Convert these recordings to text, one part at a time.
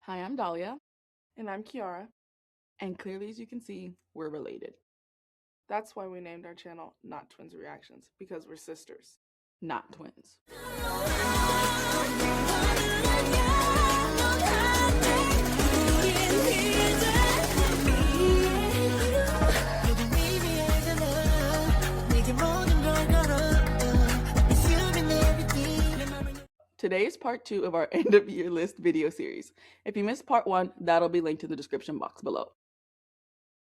Hi, I'm Dahlia, And I'm Kiara. and clearly as you can see, we're related, That's why we named our channel Not Twins Reactions, because we're sisters. not twins. Today is part 2 of our end of year list video series. If you missed part 1, that'll be linked in the description box below.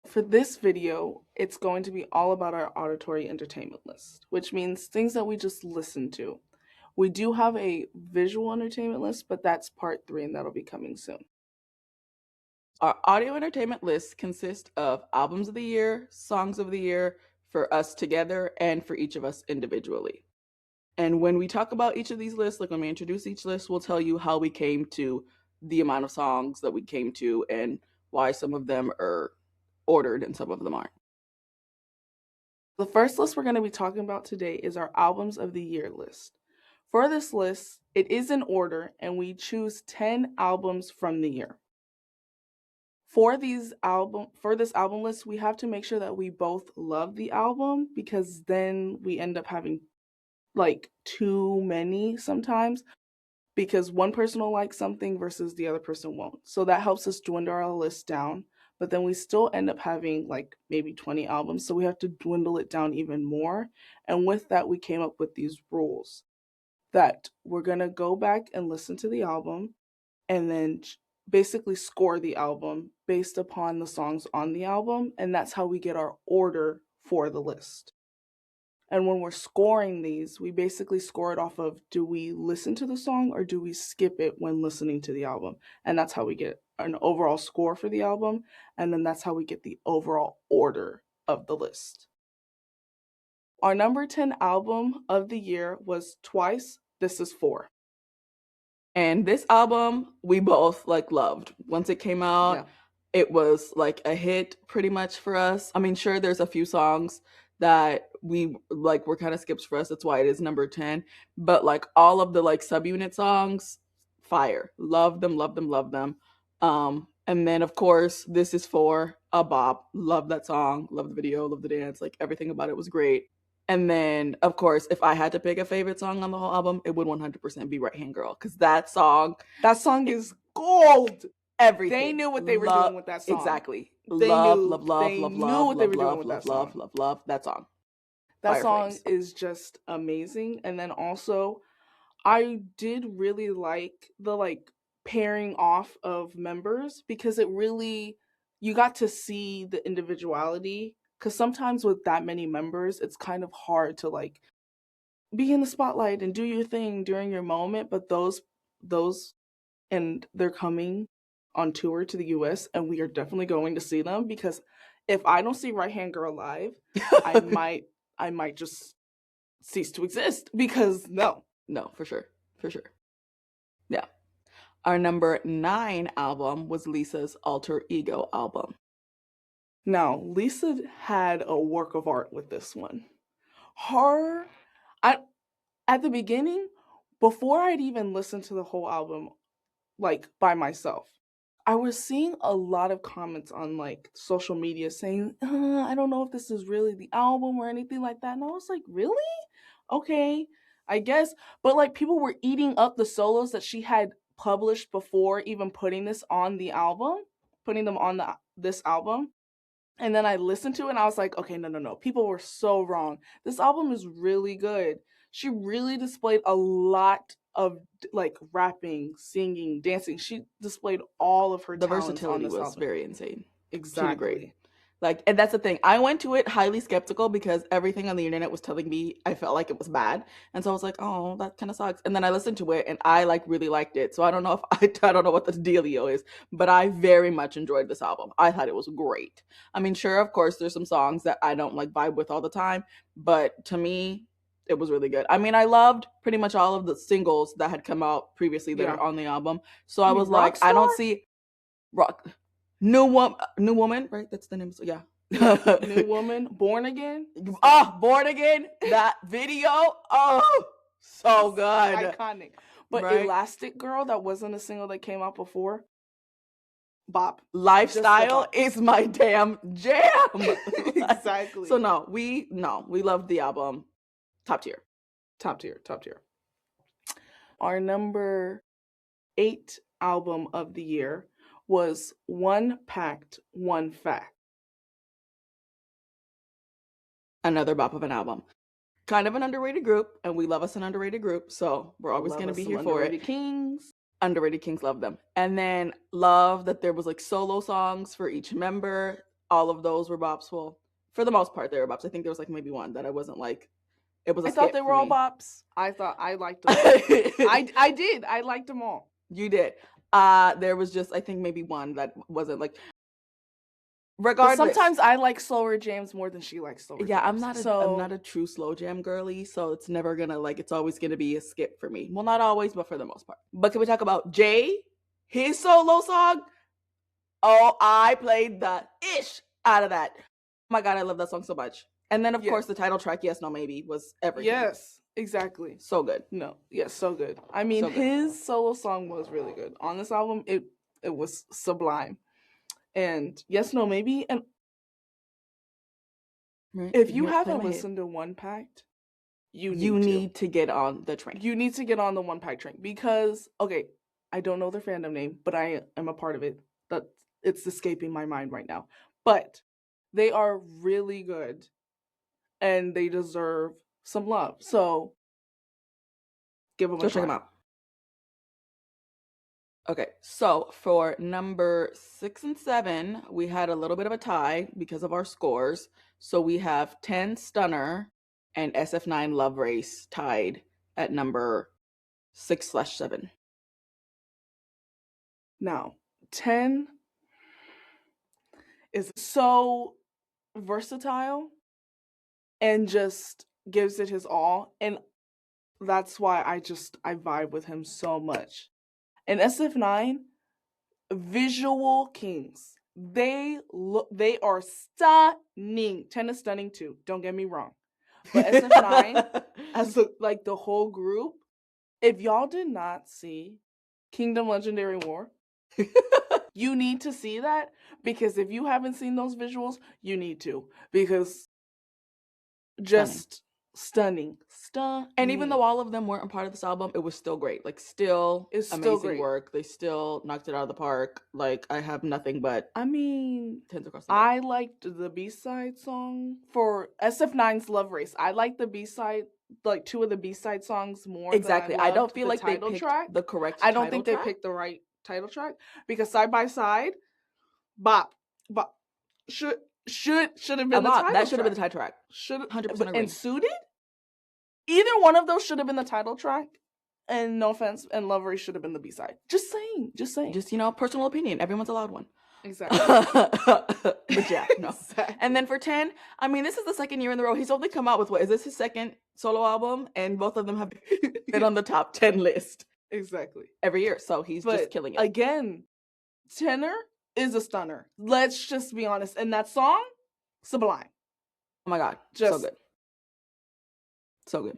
For this video, it's going to be all about our auditory entertainment list, which means things that we just listen to. We do have a visual entertainment list, but that's part 3 and that'll be coming soon. Our audio entertainment list consists of albums of the year, songs of the year, for us together, and for each of us individually. And when we talk about each of these lists, like when we introduce each list, we'll tell you how we came to the amount of songs that we came to and why some of them are ordered and some of them aren't. The first list we're going to be talking about today is our albums of the year list. For this list, it is in order and we choose 10 albums from the year. For this album list, we have to make sure that we both love the album, because then we end up having like too many sometimes, because one person will like something versus the other person won't. So that helps us dwindle our list down, but then we still end up having like maybe 20 albums. So we have to dwindle it down even more. And with that, we came up with these rules that we're going to go back and listen to the album and then basically score the album based upon the songs on the album. And that's how we get our order for the list. And when we're scoring these, we basically score it off of, do we listen to the song or do we skip it when listening to the album? And that's how we get an overall score for the album. And then that's how we get the overall order of the list. Our number 10 album of the year was Twice, This Is 4. And this album we both loved. Once it came out, Yeah. It was like a hit pretty much for us. I mean, sure, there's a few songs that we were kind of skips for us. That's why it is number 10. But like all of the subunit songs, fire. Love them, love them, love them. And then of course, This Is For a Bop. Love that song, love the video, love the dance, like everything about it was great. And then, of course, if I had to pick a favorite song on the whole album, it would 100% be Right Hand Girl, because that song is gold. Everything. They knew what they were doing with that song. Exactly. They love, knew- love, love, they love, knew love, what they were doing love, with love, that love, song. love, love, that song. That Fire song Flames. is just amazing. And then also, I did really like the pairing off of members, because it really, you got to see the individuality. Because sometimes with that many members, it's kind of hard to be in the spotlight and do your thing during your moment. But those and they're coming on tour to the US, and we are definitely going to see them, because if I don't see Right Hand Girl live, I might just cease to exist, because no, for sure. Yeah. Our number 9 album was Lisa's Alter Ego album. Now, Lisa had a work of art with this one. At the beginning, before I'd even listened to the whole album, by myself, I was seeing a lot of comments on social media saying, I don't know if this is really the album or anything like that. And I was like, really? Okay, I guess. But people were eating up the solos that she had published before even putting them on this album. And then I listened to it and I was like, okay, no. People were so wrong. This album is really good. She really displayed a lot of rapping, singing, dancing. She displayed all of her The talents versatility on this was album. very insane. Exactly. She did great. And that's the thing. I went to it highly skeptical because everything on the internet was telling me I felt like it was bad. And so I was like, oh, that kind of sucks. And then I listened to it and I really liked it. So I don't know if I don't know what the dealio is, but I very much enjoyed this album. I thought it was great. I mean, sure, of course, there's some songs that I don't vibe with all the time, but to me, it was really good. I mean, I loved pretty much all of the singles that had come out previously that are on the album. So I was like, I don't see rock. New woman, right? That's the name. So yeah. New Woman, Born Again. Oh, Born Again. That video. Oh, so good. Iconic. But right? Elastic Girl, that wasn't a single that came out before. bop. Lifestyle is my damn jam. Exactly. So no, we love the album. Top tier. Our number 8 album of the year was One Pact, One Fact. Another bop of an album. Kind of an underrated group, and we love us an underrated group, so we're always going to be here for it. Underrated Kings, love them. And then love that there was like solo songs for each member. All of those were bops. Well, for the most part, they were bops. I think there was like maybe one that I wasn't like, it was a I thought they were all bops. I thought I liked them all. I did. I liked them all. You did. There was just, I think maybe one that wasn't like, regardless. But sometimes I like slower jams more than she likes slower yeah, jams. I'm not a true slow jam girly, so it's never gonna like, it's always gonna be a skip for me. Well, not always, but for the most part. But can we talk about Jay, his solo song? Oh, I played the ish out of that. Oh my god, I love that song so much. And then of course the title track, Yes No Maybe, was everything. Yes, exactly. So good. No, yes, so good. I mean, his solo song was really good on this album. It was sublime. And Yes No Maybe, and if you haven't listened to One Pact, you need to get on the train. You need to get on the One Pact train because, okay, I don't know their fandom name, but I am a part of it. That it's escaping my mind right now. But they are really good and they deserve some love. So give them a try. Check them out. Okay, so for number 6 and 7, we had a little bit of a tie because of our scores. So we have 10 Stunner and SF9 Love Race tied at number 6/7. Now, 10 is so versatile and just gives it his all. And that's why I vibe with him so much. And SF9, visual kings. They are stunning. 10 is stunning too. Don't get me wrong. But SF9, as like the whole group, if y'all did not see Kingdom Legendary War, you need to see that, because if you haven't seen those visuals, you need to, because just stunning. And even though all of them weren't a part of this album, it was still great. Like, it's amazing great work. They still knocked it out of the park. Like, I have nothing but, I mean, tens across the board. I liked the B-side song for SF9's Love Race. I liked the B-side, like 2 of the B-side songs more. Exactly. I don't feel like they picked the correct I don't think they picked the right title track, because Side by Side, bop, should have been the title track. That should have been the title track. 100% agree. And Suited? Either one of those should have been the title track. And no offense, and Love Race should have been the B-side. Just saying. Just, personal opinion. Everyone's allowed one. Exactly. But yeah, no. Exactly. And then for 10, I mean, this is the second year in a row. He's only come out with, what, is this his second solo album? And both of them have been on the top 10 list. Exactly. Every year. So he's just killing it. Again, Tenor is a stunner. Let's just be honest. And that song, sublime. Oh my god. So good. So good.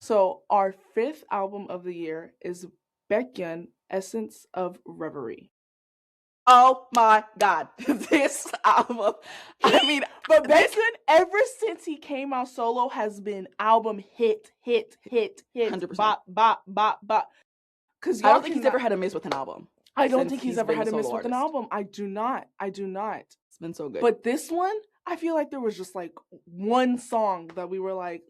So our 5th album of the year is Baekhyun, Essence of Reverie. Oh my god. This album. But Baekhyun, ever since he came out solo, has been album hit. 100%. Bop. Because I don't think he's ever had a miss with an album. I don't think he's ever had a miss with an album. I do not. It's been so good. But this one, I feel like there was just like one song that we were like,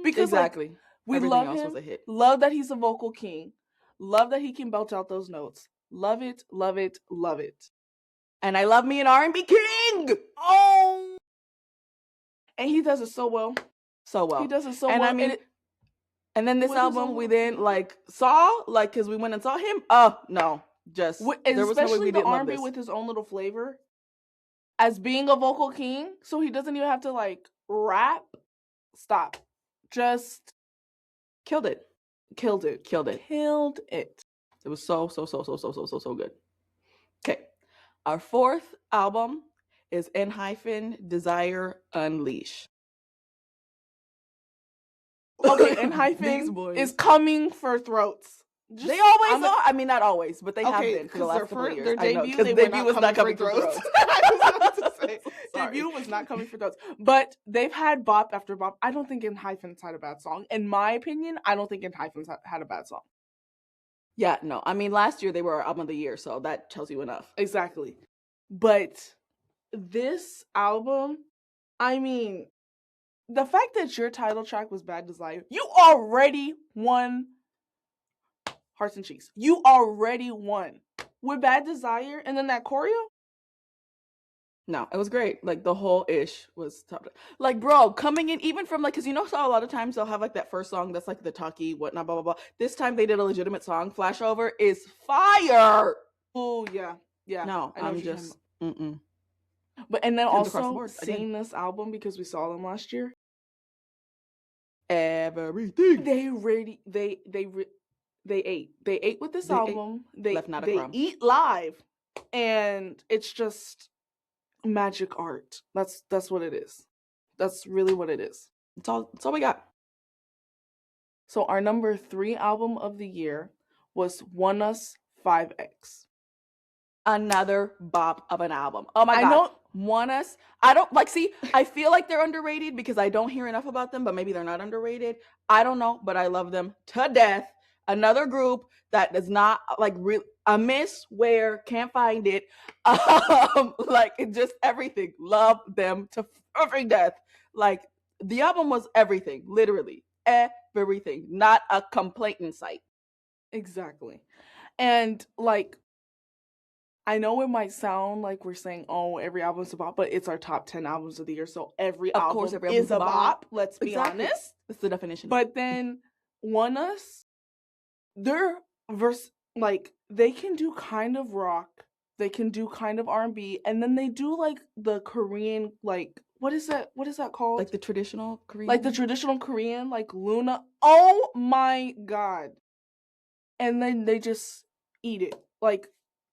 because exactly. Like, we love him. Was a hit. Love that he's a vocal king. Love that he can belt out those notes. Love it. And I love me an R&B king. Oh, and he does it so well. He does it so well. And I mean, and then this album we then saw, because we went and saw him. Oh no, there was no way we didn't love this. with his own little flavor, as being a vocal king, so he doesn't even have to rap. Stop, just killed it. It was so good. Okay, our 4th album is Desire Unleash. Okay, and hyphen is coming for throats. They always are. I mean, not always, but they have been for the because last couple of years. their I know, debut, because they debut were was not coming for for throats. throats. I was about to say, Sorry. debut was not coming for throats. But they've had bop after bop. I don't think In Hyphens had a bad song. In my opinion, I don't think In Hyphens had a bad song. Yeah, no. I mean, last year they were our album of the year, so that tells you enough. Exactly. But this album, I mean, the fact that your title track was Bad Desire, you already won Hearts and Cheeks. You already won with Bad Desire, and then that choreo. No, it was great. Like the whole ish was top. Like, bro, coming in even from like, cause you know, so a lot of times they'll have like that first song that's like the talkie, whatnot, blah blah blah. This time they did a legitimate song. Flashover is fire. Oh yeah, yeah. No, I know I'm what you're just. But and then Across the also board, seeing this album because we saw them last year. Everything. They ate with this album. They left not a they crumb. eat live, and it's just magic art. That's what it is. That's really what it is. That's all we got. So our number 3 album of the year was One Us 5X. Another bop of an album. Oh my god. I know. One Us. I don't like. See, I feel like they're underrated because I don't hear enough about them. But maybe they're not underrated. I don't know, but I love them to death. Another group that does not like really a miss where can't find it. Like it just everything. Love them to freaking death. Like the album was everything, literally everything. Not a complaint in sight. Exactly. And like, I know it might sound like we're saying, oh, every album's a bop, but it's our top 10 albums of the year. So every album is a bop. Let's be honest. That's the definition. But then One Us, their verse, like, they can do kind of rock. They can do kind of R&B. And then they do like the Korean, like, what is that called? Like the traditional Korean? Like the traditional Korean, like Luna. Oh my God. And then they just eat it. Like,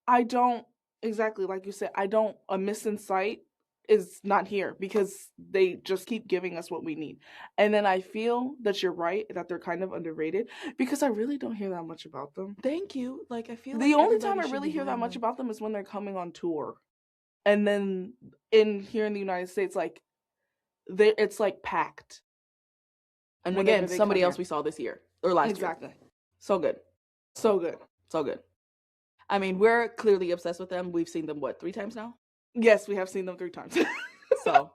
I don't, exactly like you said, a miss in sight is not here because they just keep giving us what we need. And then I feel that you're right, that they're kind of underrated because I really don't hear that much about them. Thank you. Like, I feel the only time I really hear that much about them is when they're coming on tour. And then here in the United States, like, it's like packed. And again, somebody else we saw this year or last year. Exactly. So good. So good. So good. I mean, we're clearly obsessed with them. We've seen them, 3 times now? Yes, we have seen them 3 times. So,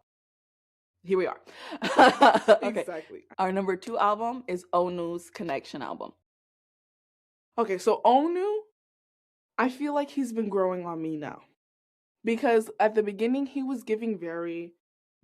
here we are. Okay. Exactly. Our number 2 album is Onu's Connection album. Okay, so Onu, I feel like he's been growing on me now. Because at the beginning, he was giving very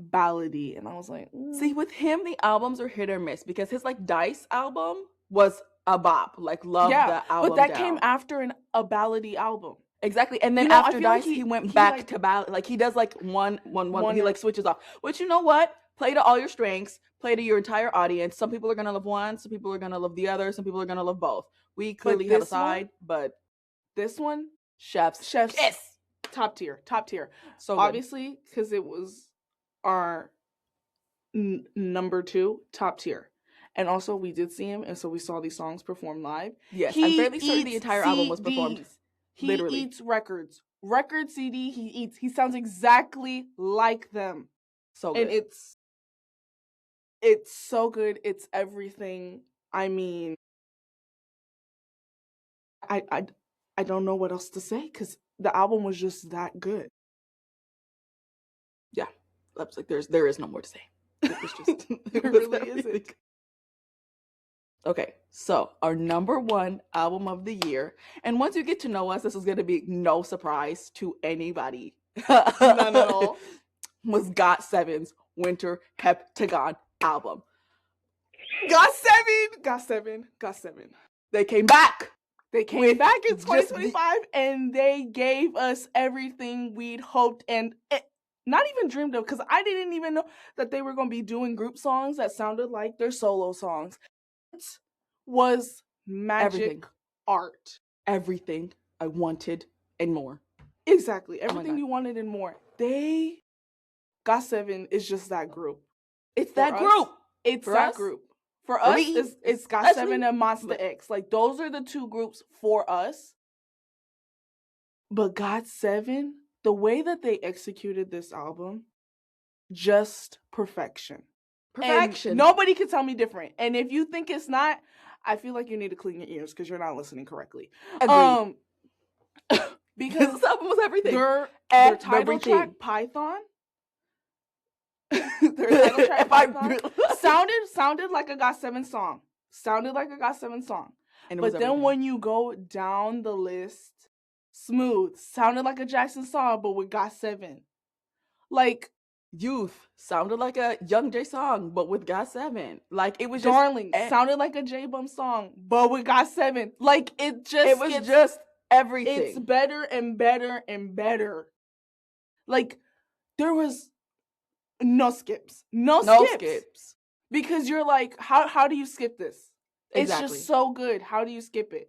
ballady, and I was like, See, with him, the albums are hit or miss because his, like, Dice album was a bop. Like, love the album. But that came after a ballady album. Exactly. And then after Dice, like he went back to ballad. Like he does like one. He like switches off. Which, you know what? Play to all your strengths. Play to your entire audience. Some people are gonna love one. Some people are gonna love the other. Some people are gonna love both. We clearly have a side, but this one, chef's kiss. Top tier. So obviously, because it was our number 2, top tier. And also, we did see him, and so we saw these songs perform live. Yes, I'm fairly certain the entire album was performed. He eats records. Record CD, he eats. He sounds exactly like them. So good. And it's so good. It's everything. I mean, I don't know what else to say because the album was just that good. Yeah, that's like there is no more to say. It was just it really isn't. Okay, so our number 1 album of the year, and once you get to know us, this is going to be no surprise to anybody. None at all. Was GOT7's Winter Heptagon album. GOT7. They came back. They came back in 2025, and they gave us everything we'd hoped and not even dreamed of, because I didn't even know that they were going to be doing group songs that sounded like their solo songs. It was magic art. Everything I wanted and more. Exactly. Everything you wanted and more. GOT7 is just that group. It's that group. It's that group. For For us, me, it's Got Seven and Monster X. Like those are the two groups for us. But Got Seven, the way that they executed this album, just perfection. perfection. And nobody can tell me different. And if you think it's not, I feel like you need to clean your ears because you're not listening correctly. Agreed. Because this album was everything. Their title Everything. track, Python, their title track, Python, sounded like a Got Seven song. Sounded like a Got Seven song. But then when you go down the list, Smooth sounded like a Jackson song, but with Got Seven. Like Youth sounded like a Young J song, but with Got Seven. Like it was Darling sounded like a J Bum song, but with Got Seven. Like it was just everything. It's better and better and better. Like there was no skips. No skips. Because you're like, how do you skip this? Exactly. It's just so good. How do you skip it?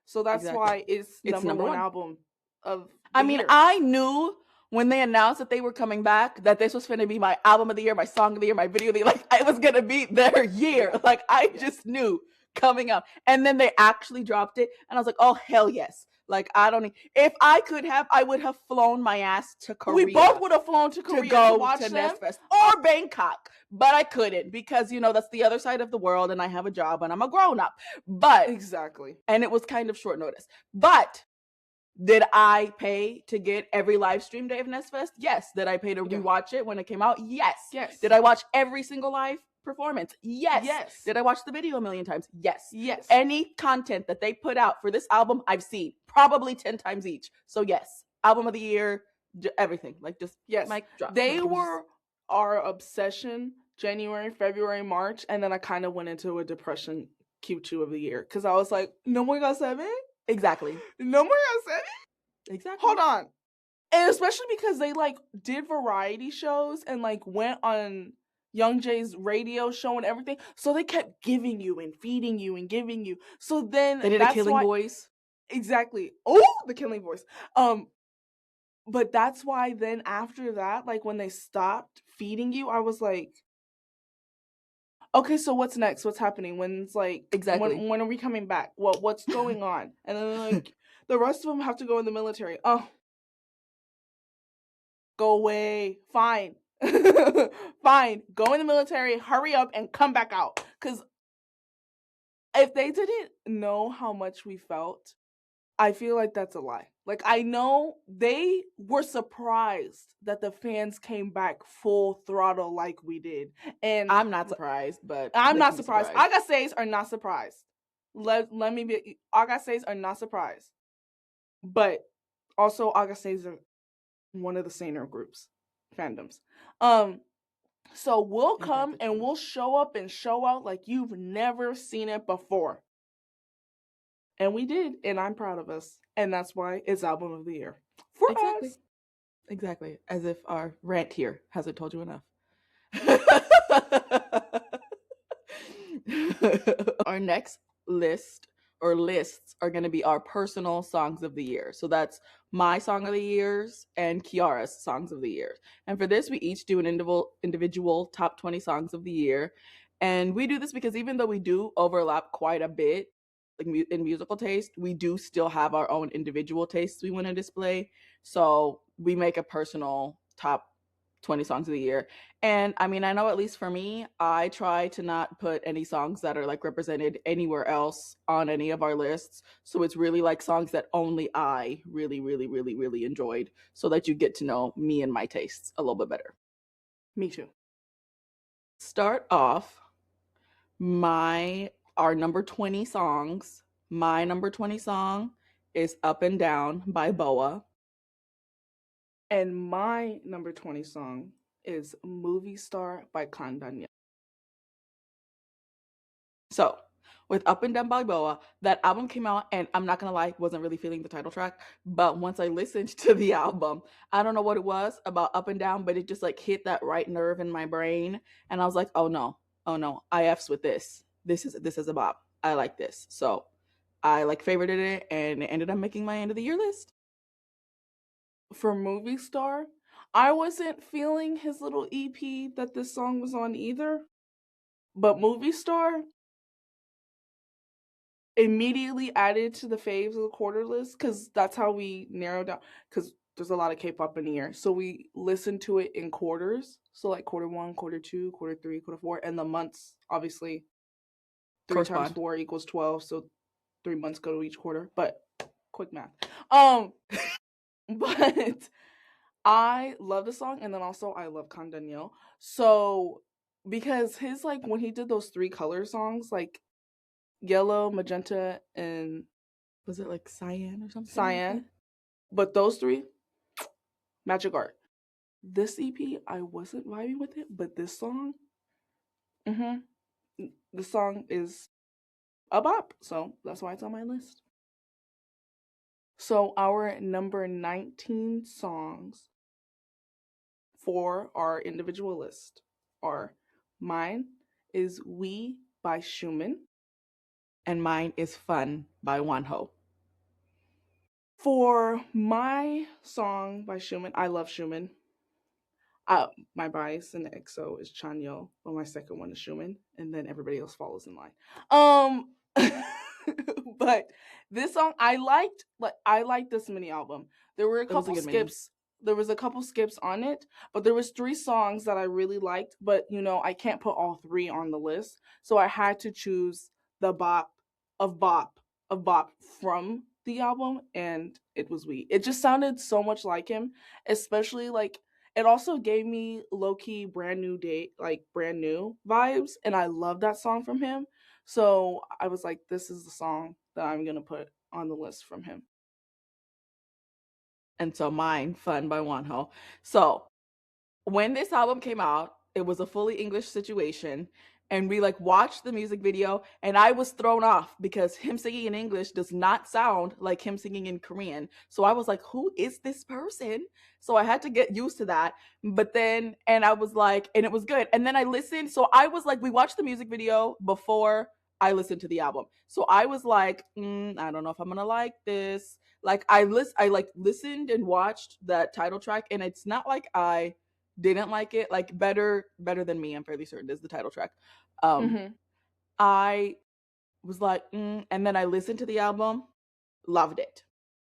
So that's why it's number one album of the year. I knew when they announced that they were coming back that this was going to be my album of the year, my song of the year, my video of the year. Like, it was going to be their year. Like, I just knew coming out. And then they actually dropped it. And I was like, oh, hell yes. Like, if I could have, I would have flown my ass to Korea. We both would have flown to Korea to go watch to them. Nest Fest or Bangkok. But I couldn't because, that's the other side of the world and I have a job and I'm a grown up. But exactly. And it was kind of short notice. But did I pay to get every live stream day of Nest Fest? Yes. Did I pay to rewatch it when it came out? Yes. Yes. Did I watch every single live performance? Yes. Yes. Did I watch the video a million times? Yes. Yes. Any content that they put out for this album, I've seen probably 10 times each. So yes, album of the year, everything. Like just mic drop. They were our obsession January, February, March, and then I kind of went into a depression Q2 of the year because I was like, no more Got Seven? Exactly. No more Got Seven? Exactly. Hold on. And especially because they did variety shows and went on Young Jay's radio show and everything. So they kept giving you and feeding you and giving you. So then they did a Killing Voice. Exactly. Oh, the Killing Voice. But that's why then after that, when they stopped feeding you, I was like, okay, so what's next? What's happening? When's exactly when are we coming back? What's going on? And then the rest of them have to go in the military. Oh, go away. Fine. Fine. Go in the military, hurry up and come back out. Because if they didn't know how much we felt, I feel like that's a lie. I know they were surprised that the fans came back full throttle like we did. And I'm not surprised, but I'm not surprised. Agassiz are not surprised. Let me be. Agassiz are not surprised. But also Agassiz are one of the saner groups, fandoms. So we'll come and we'll show up and show out like you've never seen it before. And we did, and I'm proud of us. And that's why it's album of the year for us. Exactly. As if our rant here hasn't told you enough. Our next list or lists are going to be our personal songs of the year. So that's my song of the years and Kiara's songs of the year. And for this, we each do an individual top 20 songs of the year. And we do this because even though we do overlap quite a bit, in musical taste, we do still have our own individual tastes we want to display. So we make a personal top 20 songs of the year. And I know at least for me, I try to not put any songs that are represented anywhere else on any of our lists. So it's really songs that only I really, really, really, really enjoyed, so that you get to know me and my tastes a little bit better. Me too. Start off our number 20 songs. My number 20 song is Up and Down by BoA. And my number 20 song is Movie Star by Kandanya. So with Up and Down by BoA, that album came out, and I'm not gonna lie, wasn't really feeling the title track. But once I listened to the album, I don't know what it was about Up and Down, but it just hit that right nerve in my brain. And I was like, oh no, I F's with this. This is a bop. I like this. So I favorited it, and it ended up making my end of the year list. For Movie Star, I wasn't feeling his little EP that this song was on either. But Movie Star immediately added to the faves of the quarter list because that's how we narrow down. Because there's a lot of K-pop in the year, so we listen to it in quarters. So like quarter one, quarter two, quarter three, quarter four, and the months obviously 3 times Correspond. 4 equals 12. So 3 months go to each quarter. But quick math. Um, but I love the song, and then also I love Kang Daniel. So because his like when he did those 3 color songs, like yellow, magenta, and Was it like cyan or something like that? cyan, but those 3, magic art. This EP, I wasn't vibing with it, but this song, mm-hmm, the song is a bop, so that's why it's on my list. So our number 19 songs for our individual list are mine is We by Schumann. And mine is Fun by Wonho. For my song by Schumann, I love Schumann. My bias in EXO is Chanyeol, but my second one is Schumann, and then everybody else follows in line. Um, but this song I liked. Like I liked this mini album. There were a It was a couple good mini. skips. There was a couple skips on it, but there was 3 songs that I really liked. But I can't put all 3 on the list, so I had to choose the bop from the album, and it was We. It just sounded so much like him, especially like it also gave me low key brand new date, like brand new vibes, and I love that song from him. So I was like, this is the song that I'm gonna put on the list from him. And so mine, Fun by Wonho. So when this album came out, it was a fully English situation. And we like watched the music video, and I was thrown off because him singing in English does not sound like him singing in Korean. So I was like, who is this person? So I had to get used to that. But then, and I was like, and it was good. And then I listened. So I was like, we watched the music video before I listened to the album. So I was like, I don't know if I'm gonna like this. Like I like listened and watched that title track, and it's not like I didn't like it. Like better than me, I'm fairly certain is the title track. um Mm-hmm. I was like, and then I listened to the album, loved it.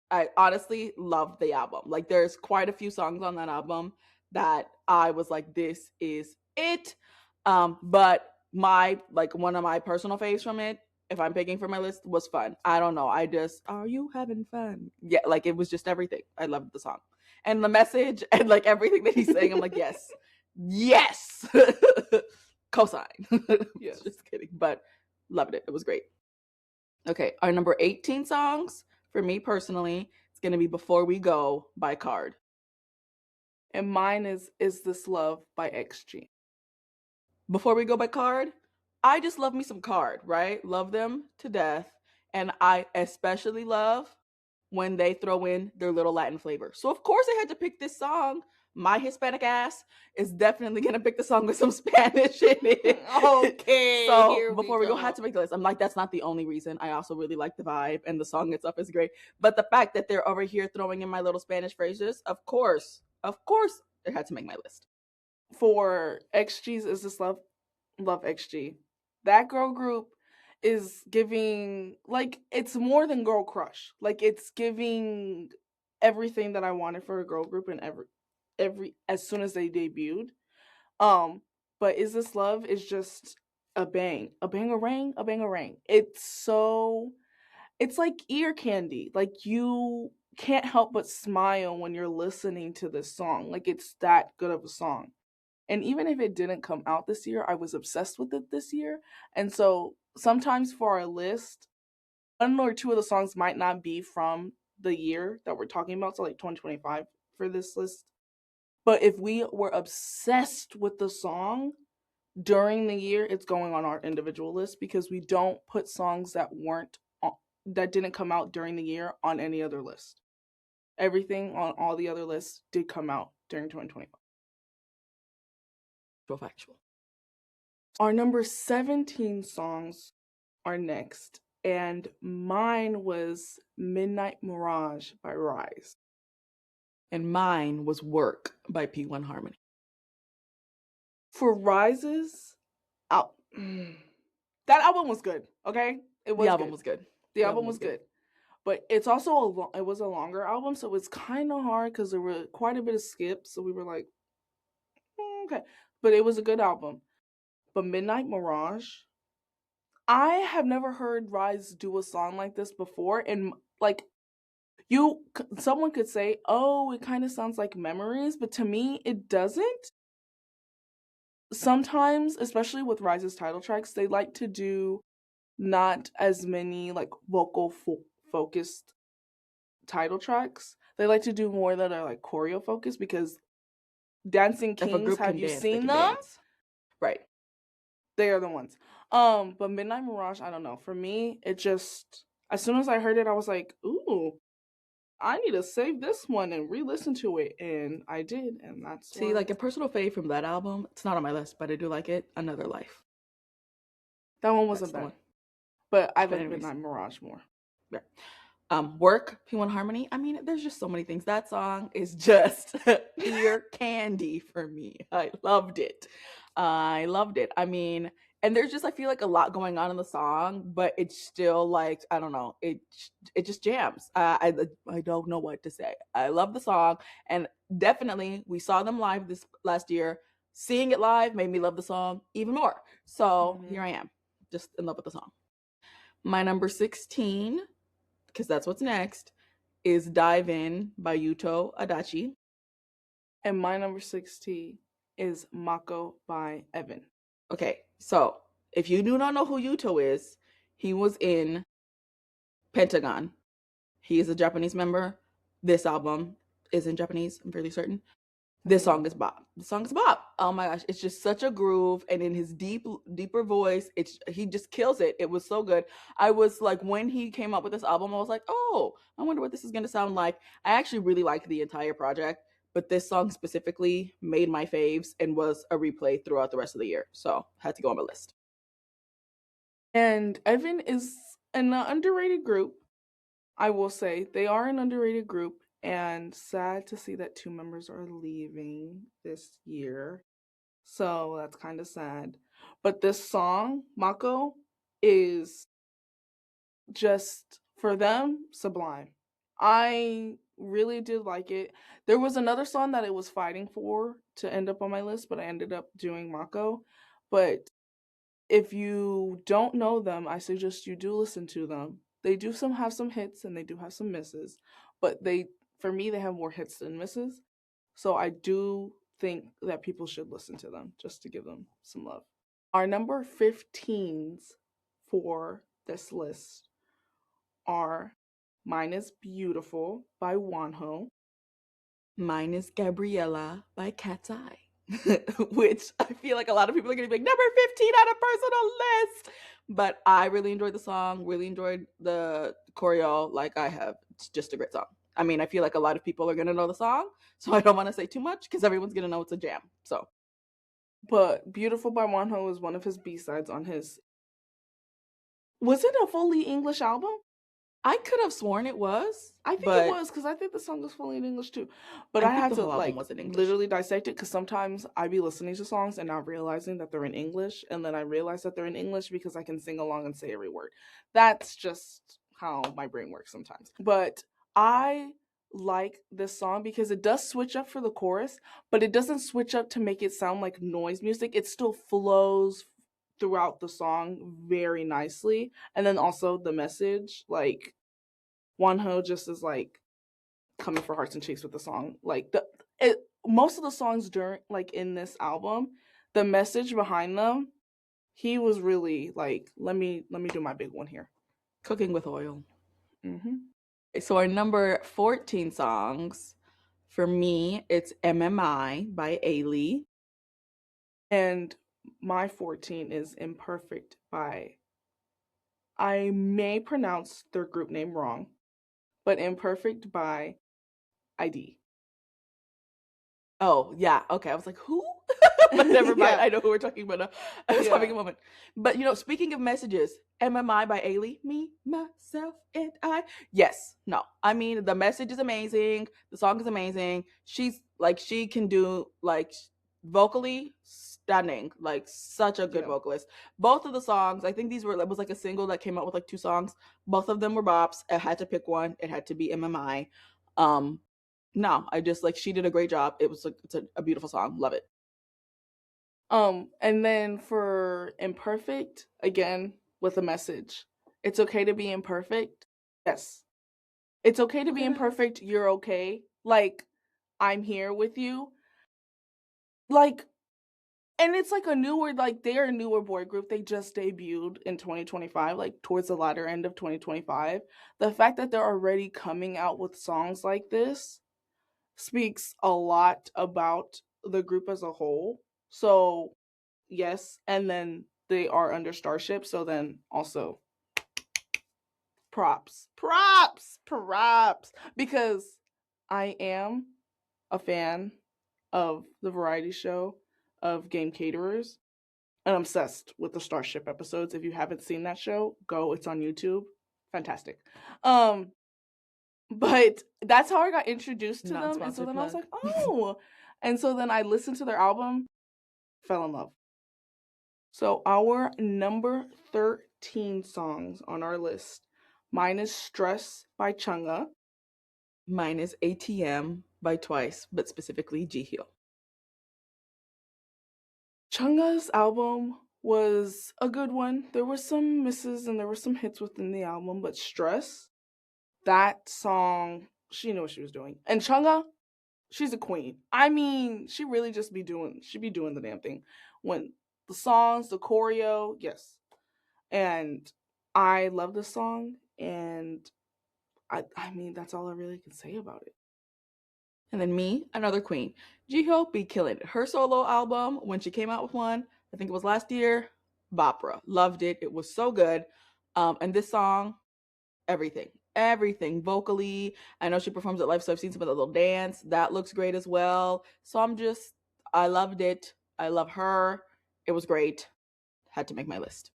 I honestly loved the album. Like there's quite a few songs on that album that I was like, this is it. But my like one of my personal faves from it, if I'm picking for my list, was Fun. I don't know. I just, are you having fun? Yeah, like it was just everything. I loved the song. And the message and like everything that he's saying, I'm like, yes. Yes. Cosign. Yes. Just kidding. But loved it. It was great. Okay, our number 18 songs for me personally, it's gonna be Before We Go by Card. And mine is This Love by XG. Before We Go by Card, I just love me some Card, right? Love them to death. And I especially love when they throw in their little Latin flavor. So of course I had to pick this song. My Hispanic ass is definitely gonna pick the song with some Spanish in it. Okay, So here we before we go, had go. to make the list. I'm like, that's not the only reason. I also really like the vibe and the song itself is great. But the fact that they're over here throwing in my little Spanish phrases, of course, it had to make my list. For XG's Is This Love? Love XG. That girl group is giving like it's more than girl crush. Like it's giving everything that I wanted for a girl group and every as soon as they debuted. Um, but Is This Love is just a bang. A bangarang, a bangarang. It's like ear candy. Like you can't help but smile when you're listening to this song. Like it's that good of a song. And even if it didn't come out this year, I was obsessed with it this year. And so sometimes for our list, 1 or 2 of the songs might not be from the year that we're talking about, so like 2025 for this list. But if we were obsessed with the song during the year, it's going on our individual list because we don't put songs that didn't come out during the year on any other list. Everything on all the other lists did come out during 2025. Factual. Our number 17 songs are next, and mine was Midnight Mirage by Rise. And mine was Work by P1 Harmony. For Rises, Out. That album was good. Okay, it The was album good. was good. The The album album was was good. good, but it's also it was a longer album, so it's kind of hard because there were quite a bit of skips. So we were like, okay, but it was a good album. But Midnight Mirage, I have never heard Rise do a song like this before, and like someone could say, "Oh, it kind of sounds like Memories," but to me, it doesn't. Sometimes, especially with Rise's title tracks, they like to do not as many like vocal focused title tracks. They like to do more that are like choreo focused because Dancing If a Kings, group have can you dance, they seen can them? dance. Right. They are the ones. But Midnight Mirage, I don't know. For me, it just as soon as I heard it, I was like, ooh, I need to save this one and re-listen to it. And I did, and that's See, why like a personal fave from that album, it's not on my list, but I do like it. Another Life. that one That's wasn't the bad. one. But I But like anyways, Midnight Mirage more. yeah. Work, P1 Harmony. I mean, there's just so many things. That song is just ear candy for me. I loved it. I loved it. I mean, and there's just I feel like a lot going on in the song, but it's still like I don't know. It just jams. I don't know what to say. I love the song, and definitely we saw them live this last year. Seeing it live made me love the song even more. So Mm-hmm. here I am, just in love with the song. My number 16, because that's what's next, is Dive In by Yuto Adachi. And my number 16 is Mako by Evan. Okay, so if you do not know who Yuto is, he was in Pentagon. He is a Japanese member. This album is in Japanese, I'm fairly certain. This song is Bob. The song is Bob. Oh my gosh, it's just such a groove, and in his deeper voice, he just kills it. It was so good. I was like, when he came up with this album, I was like, oh, I wonder what this is gonna sound like. I actually really liked the entire project, but this song specifically made my faves and was a replay throughout the rest of the year. So had to go on my list. And Evan is an underrated group. I will say they are an underrated group, and sad to see that two members are leaving this year. So that's kind of sad. But this song, Mako, is just for them sublime. I really did like it. There was another song that it was fighting for to end up on my list, but I ended up doing Mako. But if you don't know them, I suggest you do listen to them. They do have some hits and they do have some misses, but for me they have more hits than misses. So I do think that people should listen to them just to give them some love. Our number 15s for this list are Mine is Beautiful by Wanho. Mine is Gabriella by Cat's Eye. Which I feel like a lot of people are going to be like, number 15 on a personal list. But I really enjoyed the song, really enjoyed the choreo like I have. It's just a great song. I mean, I feel like a lot of people are going to know the song, so I don't want to say too much because everyone's going to know it's a jam. So, But Beautiful by Wanho is one of his B-sides on his. Was it a fully English album? I could have sworn it was. I think it was because I think the song was fully in English too. But I I think had the to whole album like was in English. literally dissect it because sometimes I be listening to songs and not realizing that they're in English, and then I realize that they're in English because I can sing along and say every word. That's just how my brain works sometimes. But I like this song because it does switch up for the chorus, but it doesn't switch up to make it sound like noise music. It still flows throughout the song very nicely. And then also the message, like Wanho just is like coming for hearts and cheeks with the song. Like most of the songs during like in this album, the message behind them, he was really like, let me do my big one here. Cooking with Oil. Mm-hmm. So our number 14 songs, for me, it's MMI by Ailey. And my 14 is Imperfect by, I may pronounce their group name wrong, but Imperfect by ID. Oh, yeah. Okay. I was like, who? But never mind. Yeah. I know who we're talking about. I was having a Yeah. moment. But, speaking of messages, MMI by Ailey, me, myself, and I. Yes. No. I mean, the message is amazing. The song is amazing. She's like, she can do, like, vocally, stunning, like such a good Yeah. vocalist. Both of the songs, I think these were, it was like a single that came out with like two songs. Both of them were bops. I had to pick one. It had to be MMI. Um, no, I just like, she did a great job. It was like, it's a beautiful song. Love it. And then for imperfect, again, with a message. It's okay to be imperfect. Yes. It's okay to be Okay, guys. imperfect. You're okay. Like, I'm here with you. Like, and it's like a newer, like, they're a newer boy group. They just debuted in 2025, like, towards the latter end of 2025. The fact that they're already coming out with songs like this speaks a lot about the group as a whole. So, yes, and then they are under Starship, so then also props, because I am a fan of the variety show of Game Caterers. And I'm obsessed with the Starship episodes. If you haven't seen that show, go. It's on YouTube. Fantastic. But that's how I got introduced to Non them. And so sponsored then I was plug. like, oh. And so then I listened to their album, fell in love. So our number 13 songs on our list, mine is Stress by Chungha. Mine is ATM by Twice, but specifically G Hill. Chungha's album was a good one. There were some misses and there were some hits within the album, but Stress, that song, she knew what she was doing. And Chungha, she's a queen. I mean, she really just be doing the damn thing. When the songs, the choreo, yes. And I love this song, and I mean that's all I really can say about it. And then me, another queen. Jihyo be killing it. Her solo album, when she came out with one, I think it was last year, Bopra. Loved it. It was so good. And this song, everything. Everything vocally. I know she performs it live, so I've seen some of the little dance. That looks great as well. So I loved it. I love her. It was great. Had to make my list.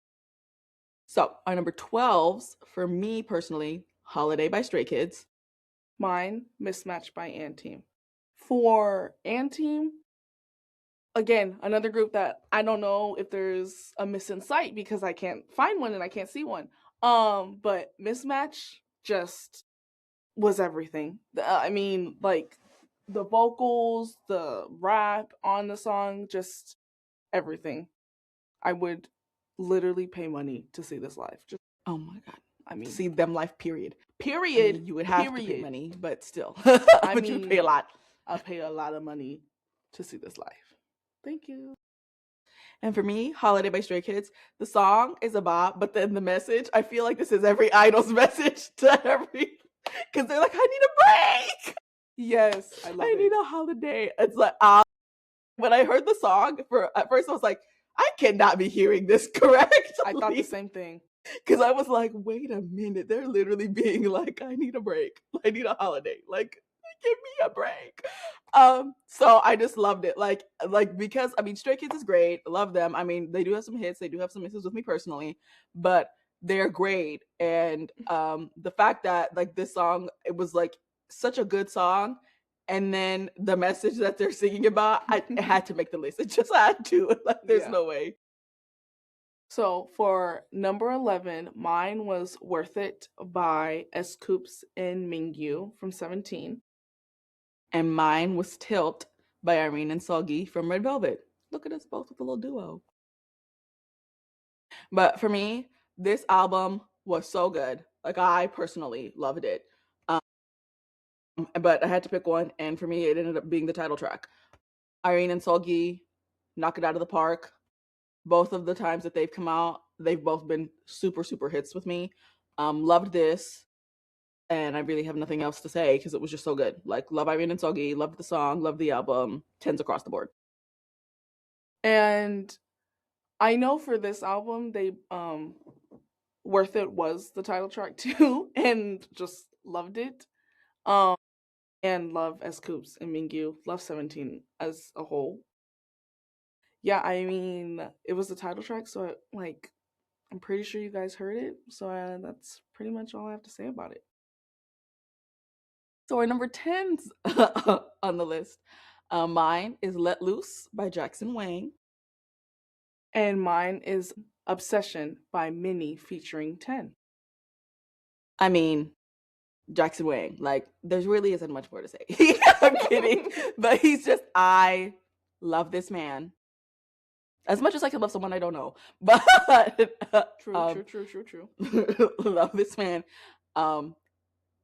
So our number 12s, for me personally, Holiday by Stray Kids. Mine, Mismatch by Anteam. For Anteam, again, another group that I don't know if there's a missing site because I can't find one and I can't see one. But Mismatch just was everything. I mean, like the vocals, the rap on the song, just everything. I would literally pay money to see this live. Just, Oh my God. I mean, See them live, period. I period, mean, you would have to pay period. money, but still. I But you pay a mean, lot. I'll pay a lot of money to see this live. Thank you. And for me, Holiday by Stray Kids, the song is a bop, but then the message, I feel like this is every idol's message to every, because they're like, I need a break. Yes, I love I need it. a holiday. It's like, when I heard the song, at first I was like, I cannot be hearing this I thought the correctly. same thing. Because I was like, wait a minute. They're literally being like, I need a break. I need a holiday. Like, give me a break. So I just loved it. Like because I mean, Stray Kids is great. Love them. I mean, they do have some hits. They do have some misses with me personally, but they're great. And the fact that like this song, it was like such a good song. And then the message that they're singing about, it had to make the list. It just had to. Like, there's Yeah. no way. So for number 11, mine was Worth It by S. Coops and Mingyu from 17. And mine was Tilt by Irene and Solgi from Red Velvet. Look at us both with a little duo. But for me, this album was so good. Like, I personally loved it. Um, but I had to pick one, and for me, it ended up being the title track. Irene and Solgi knock it out of the park. Both of the times that they've come out, they've both been super, super hits with me. Loved this, and I really have nothing else to say because it was just so good. Like, love Irene and Solgi, loved the song, loved the album, tens across the board. And I know for this album, they Worth It was the title track too, and just loved it. Um, and love S. Coops and Mingyu, love 17 as a whole. Yeah, I mean, it was the title track, so like I'm pretty sure you guys heard it. So that's pretty much all I have to say about it. So our number 10s on the list, mine is Let Loose by Jackson Wang. And mine is Obsession by Minnie featuring 10. I mean, Jackson Wang. Like, there really isn't much more to say. I'm kidding. But he's just, I love this man as much as I can love someone I don't know. But True, true, true, true, true. love this man. Um,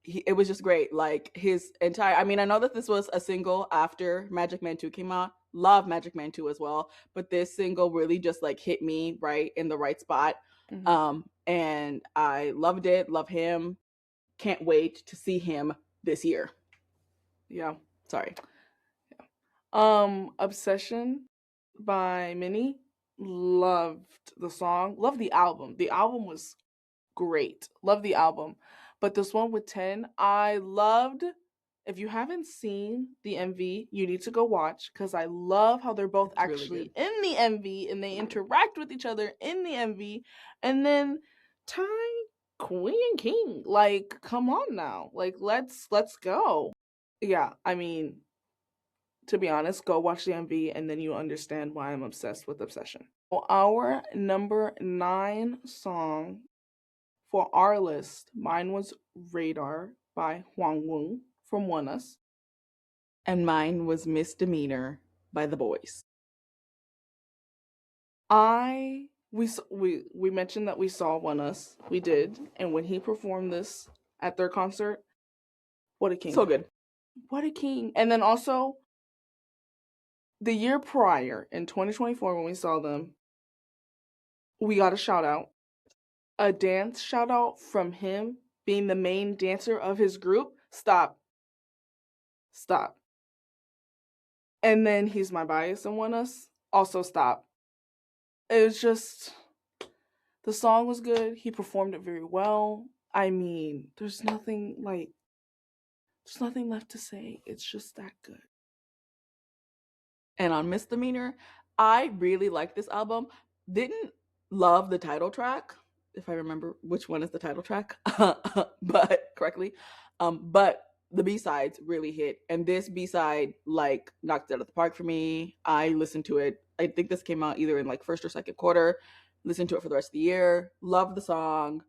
it was just great. Like his entire, I mean, I know that this was a single after Magic Man 2 came out. Love Magic Man 2 as well. But this single really just like hit me right in the right spot. Mm-hmm. And I loved it. Love him. Can't wait to see him this year. Yeah. Sorry. Obsession by Minnie. Loved the song. Loved the album. The album was great. Love the album. But this one with 10, I loved. If you haven't seen the MV, you need to go watch because I love how they're both It's really actually good. in the MV and they interact with each other in the MV. And then Ty, Queen and King, like, come on now. Like, let's go. Yeah, I mean, to be honest, go watch the MV and then you understand why I'm obsessed with Obsession. Well, our number 9 song for our list, mine was Radar by Huang Wu from One Us. And mine was Misdemeanor by The Boys. We mentioned that we saw One Us. We did, and when he performed this at their concert, what a king! So good. What a king! And then also the year prior in 2024 when we saw them, we got a shout out, a dance shout out from him being the main dancer of his group. Stop. And then He's My Bias and One Us. Also stop. It was just, the song was good. He performed it very well. I mean, there's nothing left to say. It's just that good. And on Misdemeanor, I really like this album. Didn't love the title track, if I remember which one is the title track, but correctly. But the B-sides really hit. And this B-side like knocked it out of the park for me. I listened to it. I think this came out either in like first or second quarter. Listened to it for the rest of the year. Love the song.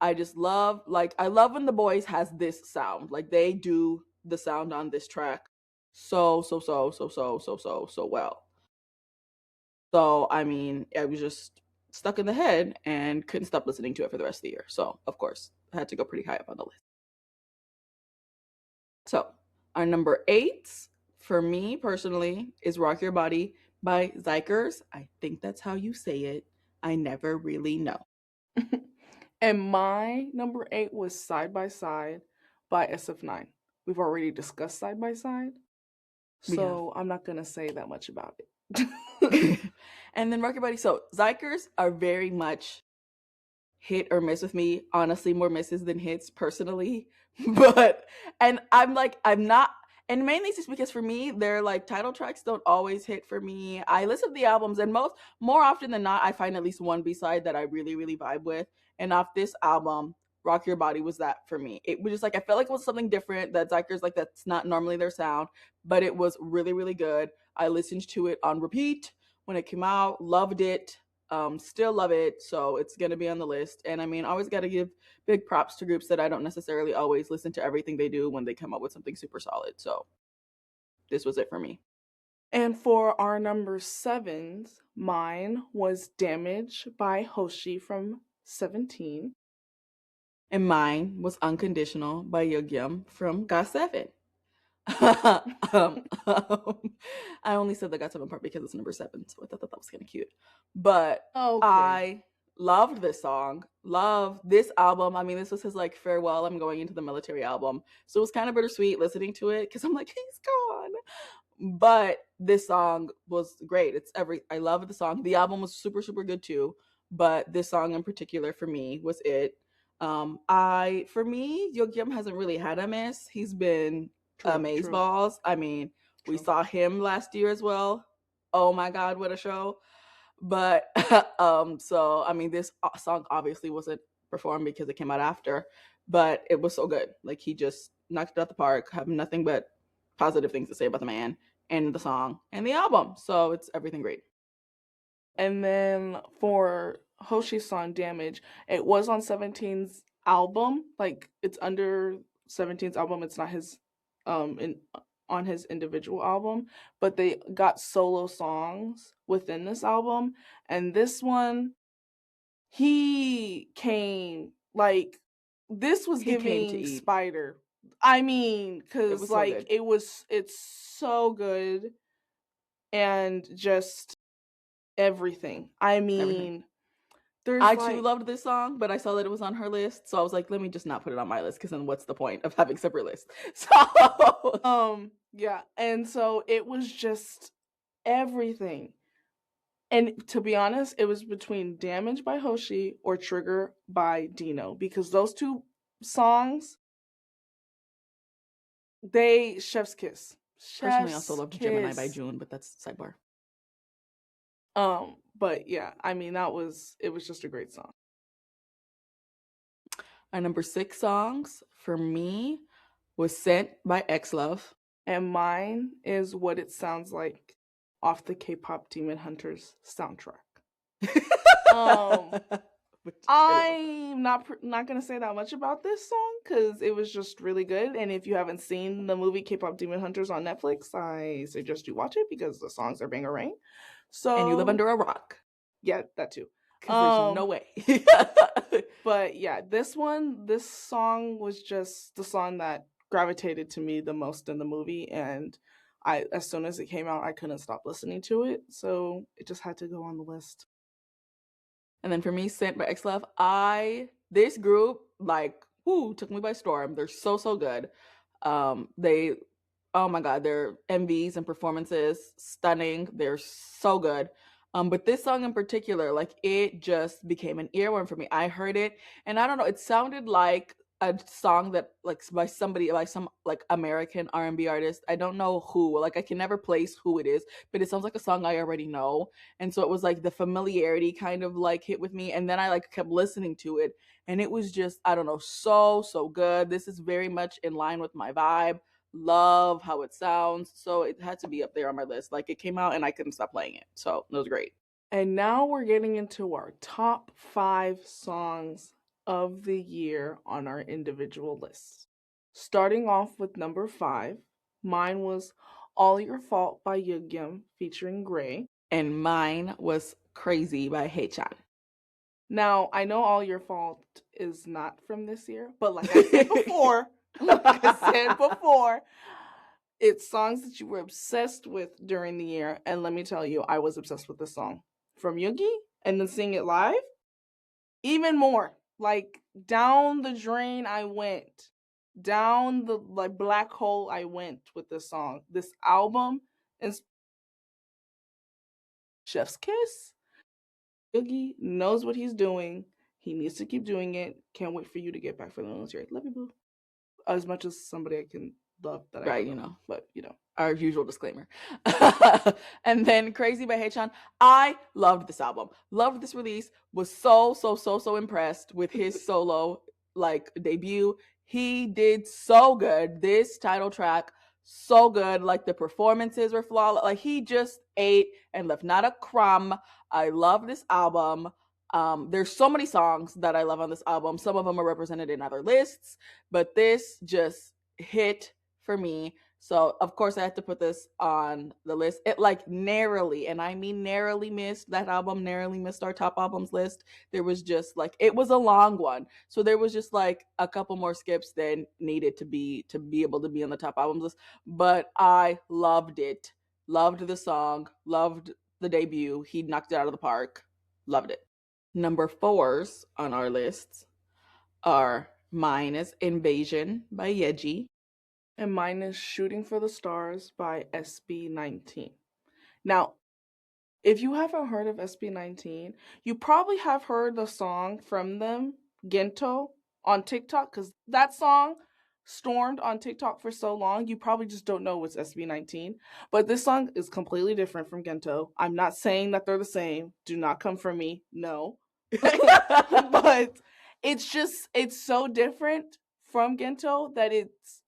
I just love, like, I love when The Boys has this sound. Like they do the sound on this track so well. So I mean, I was just stuck in the head and couldn't stop listening to it for the rest of the year. So of course, I had to go pretty high up on the list. So our number 8 for me personally is Rock Your Body by Zykers. I think that's how you say it. I never really know. And my number 8 was Side by Side by SF9. We've already discussed Side by Side, so I'm not gonna say that much about it. And then Rock Your Body. So Zykers are very much hit or miss with me. Honestly, more misses than hits personally. But and I'm not, and mainly it's just because for me, their like title tracks don't always hit for me. I listen to the albums and more often than not, I find at least one B-side that I really, really vibe with. And off this album, Rock Your Body was that for me. It was just like I felt like it was something different that Zykers, like, that's not normally their sound, but it was really, really good. I listened to it on repeat when it came out, loved it. Still love it, so it's gonna be on the list. And I mean, always got to give big props to groups that I don't necessarily always listen to everything they do when they come up with something super solid. So this was it for me. And for our number 7s, mine was Damage by Hoshi from 17. And mine was Unconditional by Yogyum from GOT7. I only said the GOT7 part because it's number 7, so I thought that was kind of cute. But Okay. I loved this song, loved this album. I mean, this was his like farewell, I'm going into the military album, so it was kind of bittersweet listening to it because I'm like, he's gone. But this song was great. I love the song. The album was super, super good too, but this song in particular for me was it. For me, Yogyum hasn't really had a miss. He's been amazeballs. I mean, we saw him last year as well. Oh my god, what a show. But so I mean, this song obviously wasn't performed because it came out after, but it was so good. Like, he just knocked it out the park. Have nothing but positive things to say about the man and the song and the album. So it's everything great. And then for Hoshi's song Damage, it was on 17's album. Like it's under 17's album. It's not his in on his individual album, but they got solo songs within this album. And this one, he came like this was He came to giving eat. Spider. I mean, It cuz was so like good. it's so good and just everything. I Everything. mean, there's I too like loved this song, but I saw that it was on her list, so I was like, let me just not put it on my list because then what's the point of having separate lists? So yeah, and so it was just everything. And to be honest, it was between Damage by Hoshi or Trigger by Dino because those two songs, they chef's kiss. personally, I also Chef's loved Gemini by kiss. June, but that's sidebar. But yeah, I mean it was just a great song. Our number 6 songs for me was Sent by X Love. And mine is What It Sounds Like off the K-pop Demon Hunters soundtrack. Um I'm not gonna say that much about this song because it was just really good. And if you haven't seen the movie K-pop Demon Hunters on Netflix, I suggest you watch it because the songs are banger rain. And you live So under a rock yeah, that too. because there's no way. But yeah, this song was just the song that gravitated to me the most in the movie, and I as soon as it came out, I couldn't stop listening to it, so it just had to go on the list. And then for me, Sent by X Love, this group like took me by storm. They're so good. They oh my god, their MVs and performances stunning. They're so good. But this song in particular, like it just became an earworm for me. I heard it and I don't know, it sounded like a song that like by some like American R&B artist. I don't know who. Like I can never place who it is, but it sounds like a song I already know. And so it was like the familiarity kind of like hit with me and then I like kept listening to it and it was just I don't know, so good. This is very much in line with my vibe. Love how it sounds. So it had to be up there on my list. Like it came out and I couldn't stop playing it. So it was great. And now we're getting into our top 5 songs of the year on our individual lists. Starting off with number 5, mine was All Your Fault by Yugyeom featuring Gray. And mine was Crazy by Haechan. Now, I know All Your Fault is not from this year, but like I said before, it's songs that you were obsessed with during the year. And let me tell you, I was obsessed with this song from Yugi and then seeing it live, even more. Like down the drain I went, down the like black hole I went with this song. This album is Chef's Kiss. Yugi knows what he's doing. He needs to keep doing it. Can't wait for you to get back from the military. Love you, boo. As much as somebody I can love that I Right, don't know. But our usual disclaimer. And then Crazy by Haechan. I loved this album. Loved this release. Was so impressed with his solo like debut. He did so good. This title track, so good. Like the performances were flawless. Like he just ate and left not a crumb. I love this album. There's so many songs that I love on this album. Some of them are represented in other lists, but this just hit for me. So of course I had to put this on the list. It like narrowly, and I mean narrowly missed that album, narrowly missed our top albums list. There was just like it was a long one. So there was just like a couple more skips than needed to be able to be on the top albums list. But I loved it. Loved the song, loved the debut. He knocked it out of the park. Loved it. Number 4s on our lists are mine is Invasion by Yeji. and mine is Shooting for the Stars by SB19. Now, if you haven't heard of SB19, you probably have heard the song from them, Gento, on TikTok, because that song stormed on TikTok for so long, you probably just don't know what's SB19. But this song is completely different from Gento. I'm not saying that they're the same. Do not come for me. No. But it's so different from Gento that it's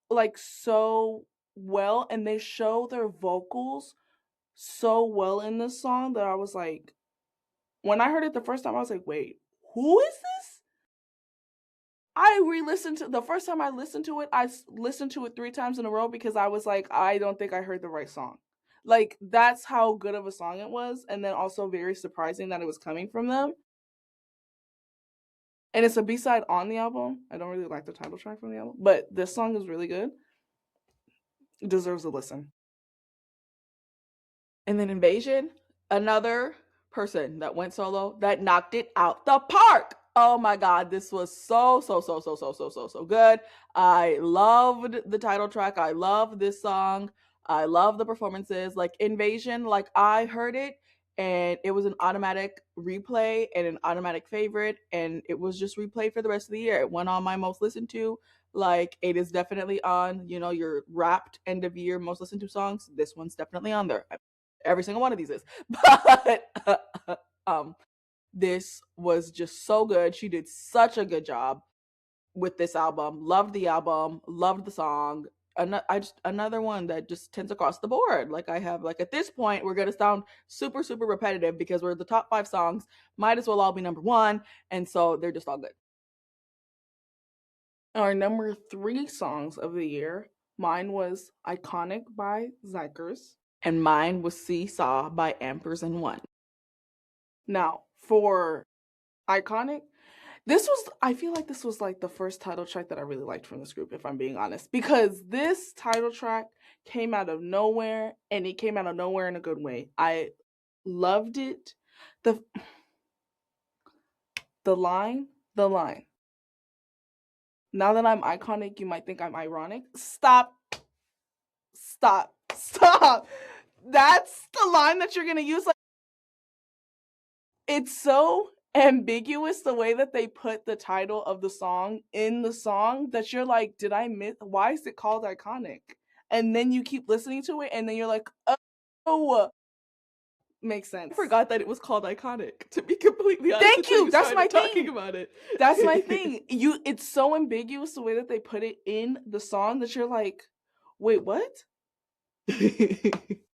like so well, and they show their vocals so well in this song that I was like, when I heard it the first time, I was like, wait, who is this? I re-listened to the first time I listened to it. I listened to it 3 times in a row because I was like, I don't think I heard the right song. Like, that's how good of a song it was, and then also very surprising that it was coming from them. And it's a B-side on the album. I don't really like the title track from the album, but this song is really good. It deserves a listen. And then Invasion, another person that went solo that knocked it out the park. Oh my God, this was so good. I loved the title track. I love this song. I love the performances. Like Invasion, like I heard it and it was an automatic replay and an automatic favorite, and it was just replayed for the rest of the year. It went on my most listened to. Like it is definitely on, your wrapped end of year most listened to songs. This one's definitely on there. Every single one of these is. But this was just so good. She did such a good job with this album. Loved the album, loved the song. Another one that just tends across the board. Like I have, like at this point, we're gonna sound super repetitive because we're the top 5 songs. Might as well all be number 1, and so they're just all good. Our number 3 songs of the year, mine was "Iconic" by Zykers. And mine was Seesaw by Ampers and One. Now, for Iconic, I feel like this was like the first title track that I really liked from this group, if I'm being honest, because this title track came out of nowhere, and it came out of nowhere in a good way. I loved it. The line. Now that I'm iconic, you might think I'm ironic. Stop. That's the line that you're going to use. Like, it's so ambiguous the way that they put the title of the song in the song that you're like, did I miss? Why is it called Iconic? And then you keep listening to it, and then you're like, oh, makes sense. I forgot that it was called Iconic, to be completely honest. Thank you. That's my thing. Talking about it. That's my thing. It's so ambiguous the way that they put it in the song that you're like, wait, what?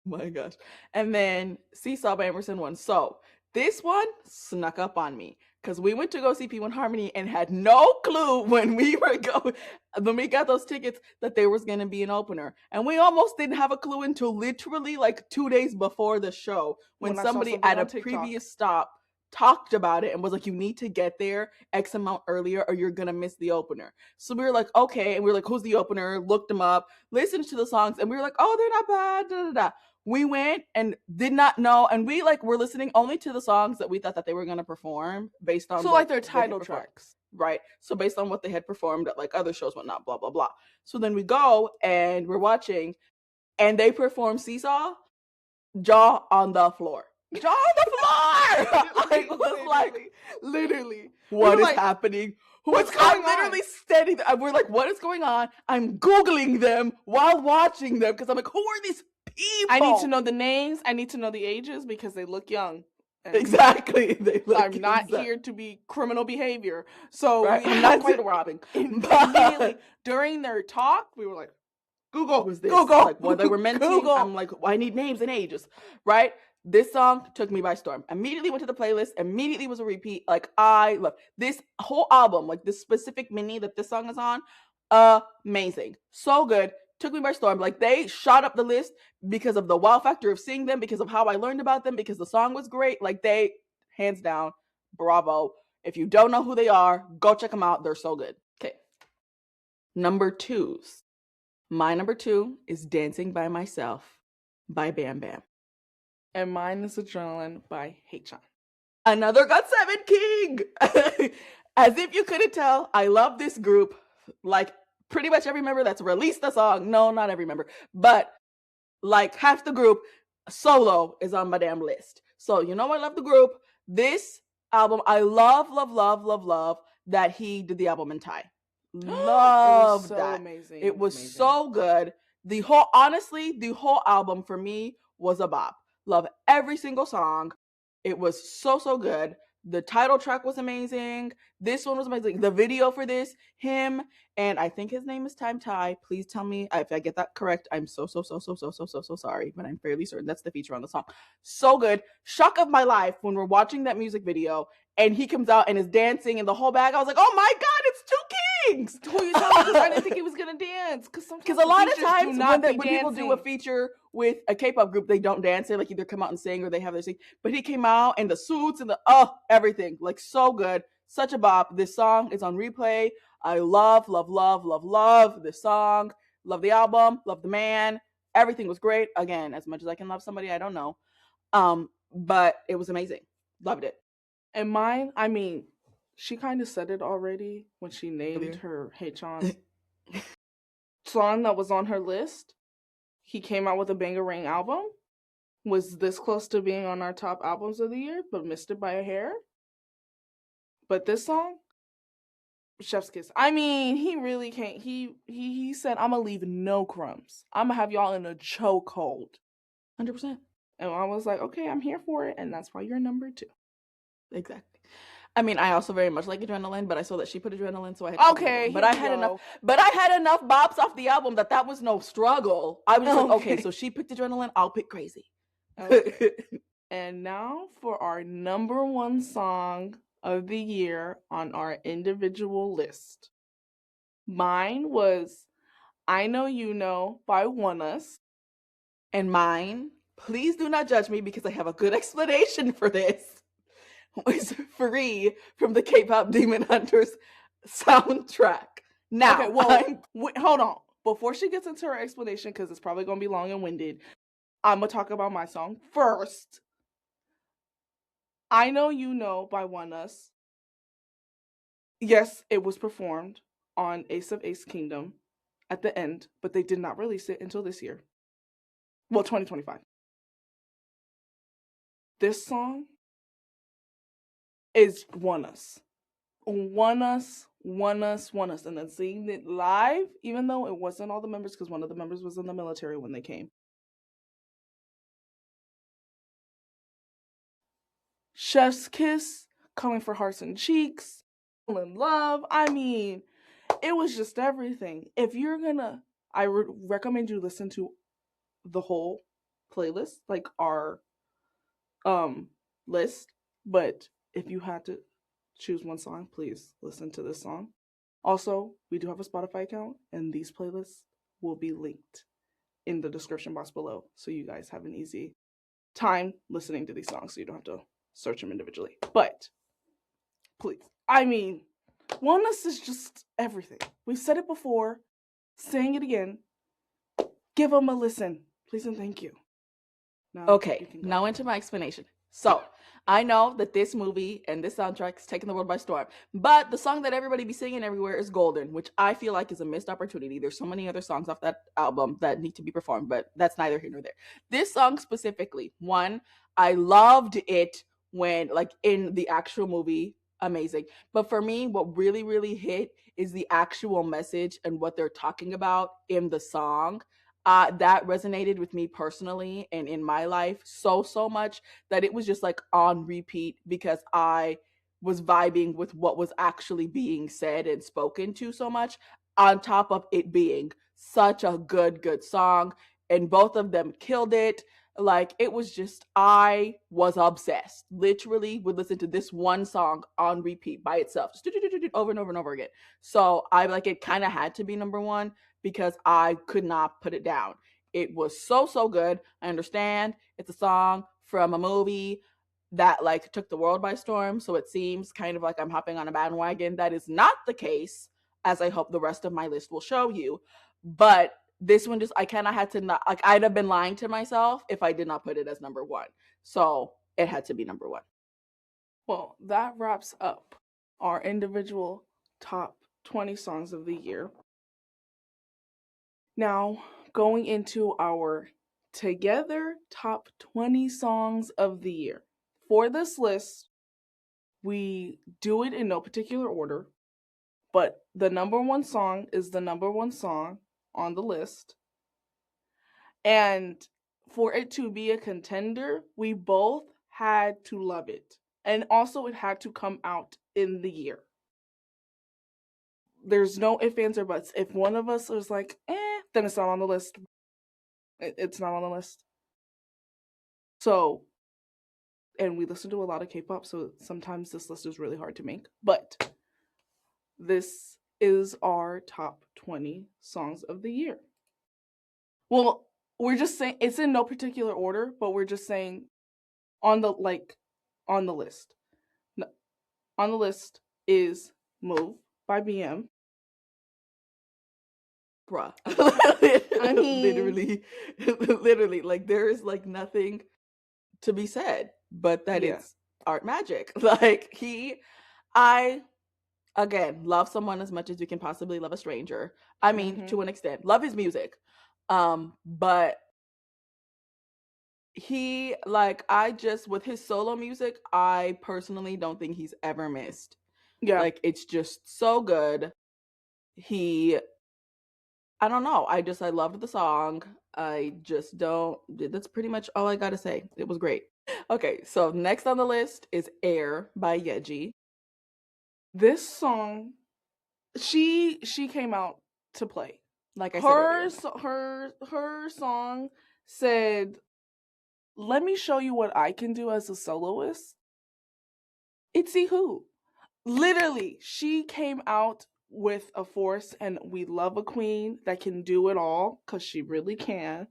My gosh. And then Seesaw by Emerson One. So this one snuck up on me because we went to go see P1 Harmony and had no clue when we got those tickets that there was going to be an opener. And we almost didn't have a clue until literally like 2 days before the show when somebody at a previous stop talked about it and was like, you need to get there X amount earlier or you're gonna miss the opener. So we were like, okay, and we were like, who's the opener? Looked them up, listened to the songs, and we were like, oh, they're not bad. Da, da, da. We went and did not know, and we like were listening only to the songs that we thought that they were gonna perform based on like their title tracks, right? So based on what they had performed at like other shows, whatnot, blah blah blah. So then we go and we're watching, and they perform Seesaw, jaw on the floor. Jaw on the floor! I was like, literally, what is happening? What's going on? Literally standing there. We're like, what is going on? I'm Googling them while watching them because I'm like, who are these people? I need to know the names. I need to know the ages because they look young. Exactly. I'm not here to be criminal behavior. So right? I'm not quite robbing. Immediately during their talk, we were like, Google. Was this? Google. Like what they were mentioning. Google. I'm like, I need names and ages, right? This song took me by storm. Immediately went to the playlist. Immediately was a repeat. Like I love this whole album. Like this specific mini that this song is on. Amazing. So good. Took me by storm. Like they shot up the list because of the wow factor of seeing them, because of how I learned about them, because the song was great. Like they, hands down, bravo. If you don't know who they are, go check them out. They're so good. Okay. Number 2s. My number 2 is Dancing by Myself by Bam Bam. And mine is Adrenaline by Haechan. Another GOT7 king! As if you couldn't tell, I love this group. Like, pretty much every member that's released a song. No, not every member. But, like, half the group solo is on my damn list. So, I love the group. This album, I love that he did the album in Thai. Love that. Amazing. It was so good. The whole album for me was a bop. Love every single song. It was so good. The title track was amazing. This one was amazing. The video for this, him, and I think his name is Time Ty. Please tell me if I get that correct. I'm so sorry, but I'm fairly certain that's the feature on the song. So good. Shock of my life when we're watching that music video and he comes out and is dancing in the whole bag. I was like, oh my God, it's Two Kings. Who you talking? Because I didn't think he was gonna dance. Because a lot of times when people do a feature with a K-pop group, they don't dance. They like either come out and sing or they have their sing. But he came out and the suits and the everything, like so good, such a bop. This song is on replay. I love this song. Love the album. Love the man. Everything was great. Again, as much as I can love somebody I don't know, but it was amazing. Loved it. And mine, I mean, she kind of said it already when she named her Haechan song that was on her list. He came out with a Bangarang album. Was this close to being on our top albums of the year, but missed it by a hair. But this song, Chef's Kiss. I mean, he really can't. He said, "I'm gonna leave no crumbs. I'm gonna have y'all in a chokehold." 100%. And I was like, okay, I'm here for it, and that's why you're number 2. Exactly. I mean, I also very much like Adrenaline, but I saw that she put Adrenaline, so I had to okay. But I had enough. But I had enough bops off the album that was no struggle. I was like, okay, so she picked Adrenaline, I'll pick Crazy. Okay. And now for our number 1 song of the year on our individual list. Mine was I Know You Know by Us. And mine, please do not judge me because I have a good explanation for this, was Free from the K-pop Demon Hunters soundtrack. Now, okay, well, hold on. Before she gets into her explanation, because it's probably going to be long and winded, I'm going to talk about my song first. I Know You Know by Us. Yes, it was performed on Ace of Ace Kingdom at the end, but they did not release it until this year. Well, 2025. This song is Us. Us. And then seeing it live, even though it wasn't all the members, because one of the members was in the military when they came. Chef's Kiss, Coming for Hearts and Cheeks, In Love. I mean, it was just everything. If you're gonna, I recommend you listen to the whole playlist, like our list. But if you had to choose one song, please listen to this song. Also, we do have a Spotify account, and these playlists will be linked in the description box below, so you guys have an easy time listening to these songs, so you don't have to search them individually. But please, I mean, Oneness is just everything. We've said it before, saying it again. Give them a listen, please and thank you. Now into my explanation. So, I know that this movie and this soundtrack is taking the world by storm, but the song that everybody be singing everywhere is Golden, which I feel like is a missed opportunity. There's so many other songs off that album that need to be performed, but that's neither here nor there. This song specifically, one, I loved it when, like, in the actual movie, amazing. But for me, what really, really hit is the actual message and what they're talking about in the song. That resonated with me personally and in my life so much that it was just like on repeat because I was vibing with what was actually being said and spoken to so much, on top of it being such a good song, and both of them killed it. Like, it was just, I was obsessed. Literally would listen to this one song on repeat by itself, just over and over and over again. So I like, it kind of had to be number 1 because I could not put it down. It was so good. I understand it's a song from a movie that like took the world by storm, so it seems kind of like I'm hopping on a bandwagon. That is not the case, as I hope the rest of my list will show you. But this one, just, I kind of had to not, like, I'd have been lying to myself if I did not put it as number 1. So it had to be number 1. Well, that wraps up our individual top 20 songs of the year. Now, going into our together top 20 songs of the year. For this list, we do it in no particular order, but the number 1 song is the number 1 song on the list. And for it to be a contender, we both had to love it. And also, it had to come out in the year. There's no ifs, ands, or buts. If one of us was like, then it's not on the list. It's not on the list. So, and we listen to a lot of K-pop, so sometimes this list is really hard to make. But this is our top 20 songs of the year. Well, we're just saying it's in no particular order, but we're just saying on the list. On the list is Move by BM. Bruh. I mean, literally, like there is like nothing to be said, but that yeah. it's art magic. Like I again love someone as much as you can possibly love a stranger. I mean, to an extent, love his music, but he like I just with his solo music, I personally don't think he's ever missed. Yeah. Like it's just so good. He I don't know. I loved the song. I just don't that's pretty much all I got to say. It was great. Okay, so next on the list is Air by Yeji. This song, she came out to play. Like I said her song said, "Let me show you what I can do as a soloist." Itzy who? Literally, she came out with a force, and we love a queen that can do it all because she really can.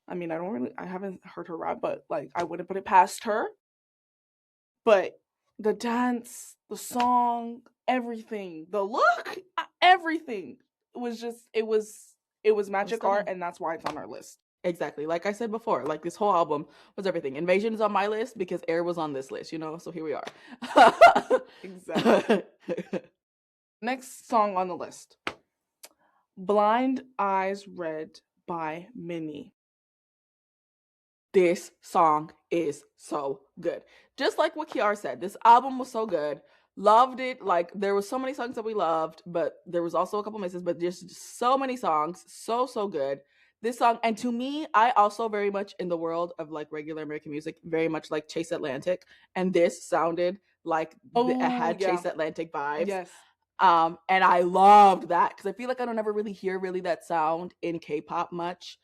I mean, I haven't heard her rap, but like, I wouldn't put it past her. But the dance, the song, everything, the look, everything it was magic art, and that's why it's on our list. Exactly. Like I said before, like this whole album was everything. Invasion is on my list because Air was on this list, so here we are. Exactly. Next song on the list, Blind Eyes Red by Minnie. This song is so good. Just like what Kiara said, this album was so good. Loved it. Like there were so many songs that we loved, but there was also a couple misses, but just so many songs. So good. This song, and to me, I also very much in the world of like regular American music, very much like Chase Atlantic. And this sounded like it had Chase Atlantic vibes. Yes. And I loved that because I feel like I don't ever really hear that sound in K-pop much.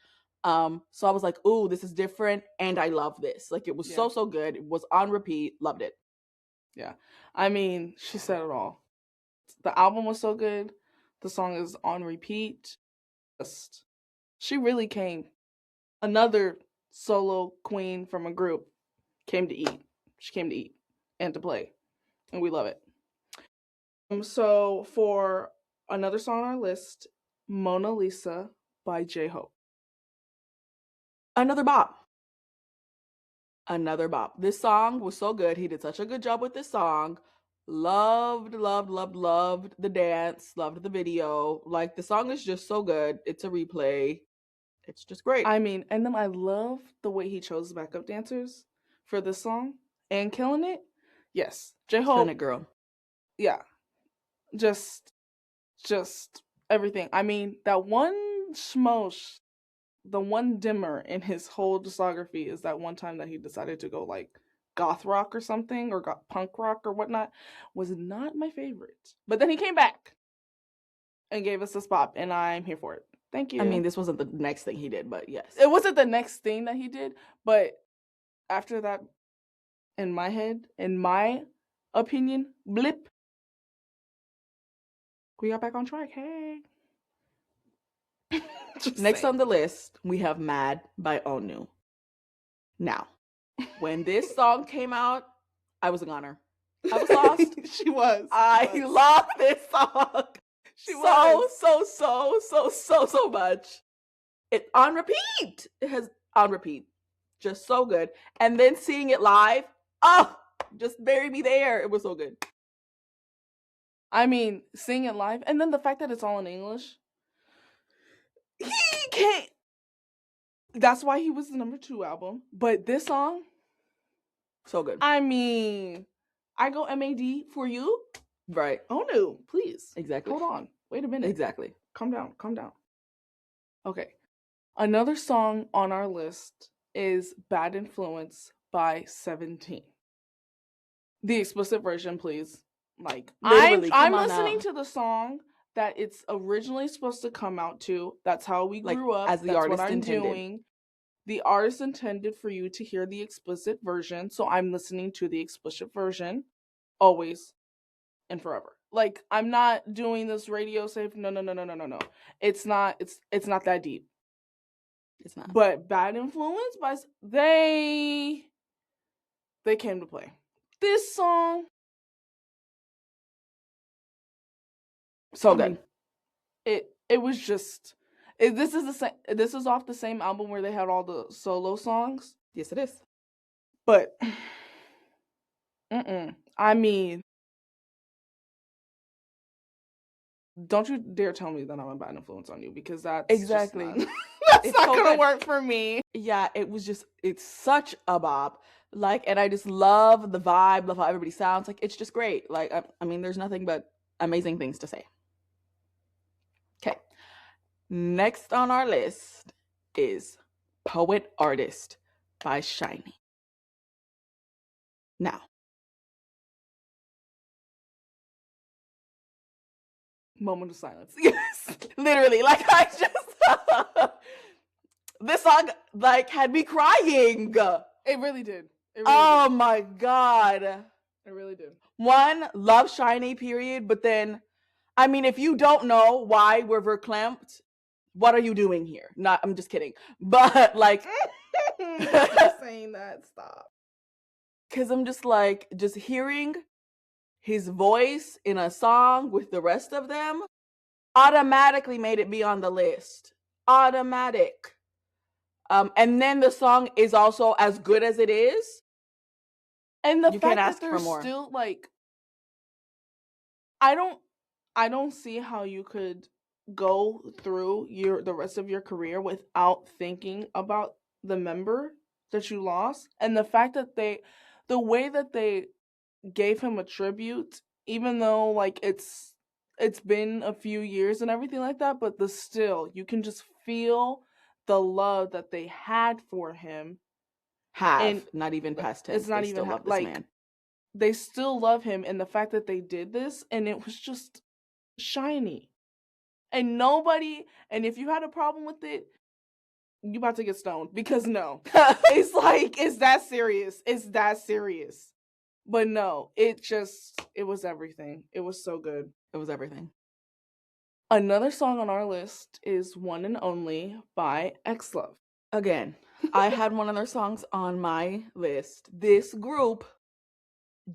So I was like, ooh, this is different, and I love this. Like it was so good. It was on repeat. Loved it. Yeah. I mean, she said it all. The album was so good. The song is on repeat. She really came. Another solo queen from a group came to eat. She came to eat and to play. And we love it. So for another song on our list, Mona Lisa by J-Hope. Another bop. This song was so good. He did such a good job with this song. Loved the dance. Loved the video. Like the song is just so good. It's a replay. It's just great. I mean, and then I love the way he chose backup dancers for this song and killing it. Yes, J-Hope. Killing it, girl. Yeah, just everything. I mean, that one schmosh, the one dimmer in his whole discography is that one time that he decided to go like goth rock or something, or got punk rock or whatnot, was not my favorite. But then he came back and gave us a spot, and I'm here for it. Thank you. I mean, this wasn't the next thing he did, but yes. It wasn't the next thing that he did, but after that, in my head, in my opinion, blip, we got back on track. Hey. Next on the list, we have Mad by Onu. Now, when this song came out, I was a goner. I was lost. She was. I love this song. She was so much. It on repeat. It has on repeat. Just so good. And then seeing it live, just bury me there. It was so good. I mean, seeing it live, and then the fact that it's all in English. He can't. That's why he was the number 2 album. But this song, so good. I mean, I go MAD for you. Right. Oh no, please. Exactly. Hold on. Wait a minute. Exactly. Calm down. Okay. Another song on our list is Bad Influence by 17. The explicit version, please. Like Literally, I'm come on listening now. to the song that it's originally supposed to come out to. That's how we Like grew up. as the That's what artist I'm intended. doing. The artist intended for you to hear the explicit version, so I'm listening to the explicit version always and forever. Like I'm not doing this radio safe. No, no, no, no, no, no, no. It's not. It's not that deep. It's not. But Bad Influence by they came to play. This song, So I good. mean, it was just this is the same. This is off the same album where they had all the solo songs. Yes, it is. But I mean, don't you dare tell me that I'm a bad influence on you, because that's just Exactly. not that's It's not so gonna good. work for me. Yeah, it's such a bop. Like, and I just love the vibe, love how everybody sounds. Like, it's just great. Like, I mean, there's nothing but amazing things to say. Okay. Next on our list is Poet Artist by Shiny. Now, Moment of silence. yes, literally, like I just this song like had me crying. It really did. It really Oh did. my god. It really did. One, love Shiny, period. But then, I mean, if you don't know why we're verklempt, what are you doing here? Not, I'm just kidding. But like, Stop saying that. Stop. because I'm just like, just hearing his voice in a song with the rest of them automatically made it be on the list. Automatic. And then the song is also as good as it is. And the You can't fact that ask for there's more. still like I don't see how you could go through the rest of your career without thinking about the member that you lost, and the fact that the way that they gave him a tribute, even though like it's been a few years and everything like that, but the still you can just feel the love that they had for him. And Not even past tense. it's not They even still love this like man. they still love him, and the fact that they did this, and it was just Shiny. And nobody, and if you had a problem with it, you about to get stoned, because no. It's like it's that serious. It's that serious. But no, it was everything. It was so good. It was everything. Another song on our list is One and Only by X-Love. Again, I had one of their songs on my list. This group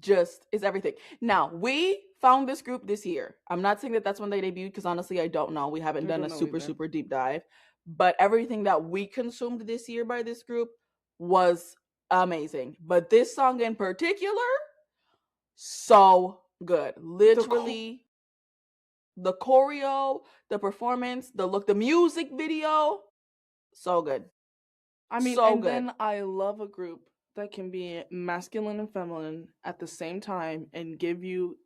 just is everything. Now, we found this group this year. I'm not saying that that's when they debuted, because honestly, I don't know. We haven't done a super deep dive. But everything that we consumed this year by this group was amazing. But this song in particular, so good. Literally, the choreo, the performance, the look, the music video, so good. I mean, so and good. then I love a group that can be masculine and feminine at the same time and give you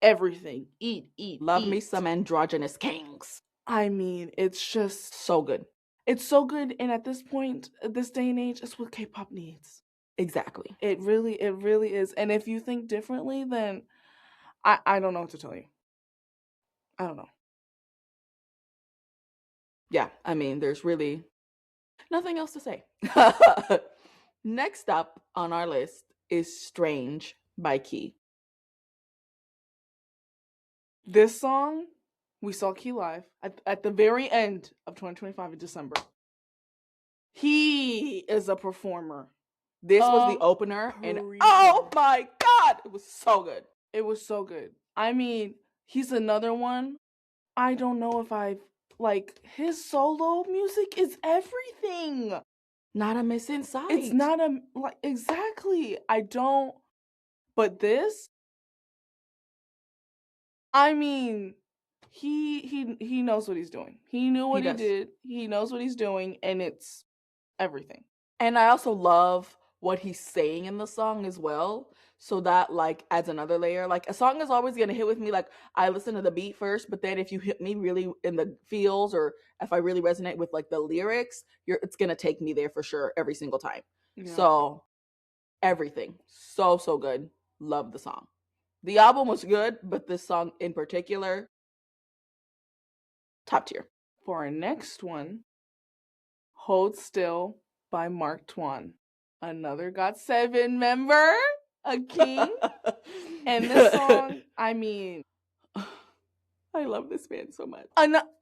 everything. Eat. Love me some androgynous kings. I mean, it's just so good. It's so good, and at this point, this day and age, it's what K-pop needs. Exactly. It really is. And if you think differently, then I don't know what to tell you. I don't know. Yeah, I mean, there's really nothing else to say. Next up on our list is Strange by Key. This song, we saw Key live at the very end of 2025 in December. He is a performer. This was the opener, and oh my god, it was so good. It was so good. I mean, he's another one. I don't know if I've like his solo music is everything. Not a miss in sight. It's not a like exactly. I don't. But this, I mean, he knows what he's doing. He knew what he did. He knows what he's doing, and it's everything. And I also love what he's saying in the song as well. So that like adds another layer. Like a song is always gonna hit with me. Like I listen to the beat first, but then if you hit me really in the feels, or if I really resonate with like the lyrics, it's gonna take me there for sure every single time. Yeah. So everything. So good. love the song. The album was good, but this song in particular, top tier. For our next one, Hold Still by Mark Twain. Another GOT7 member, a king. And this song, I mean, I love this band so much.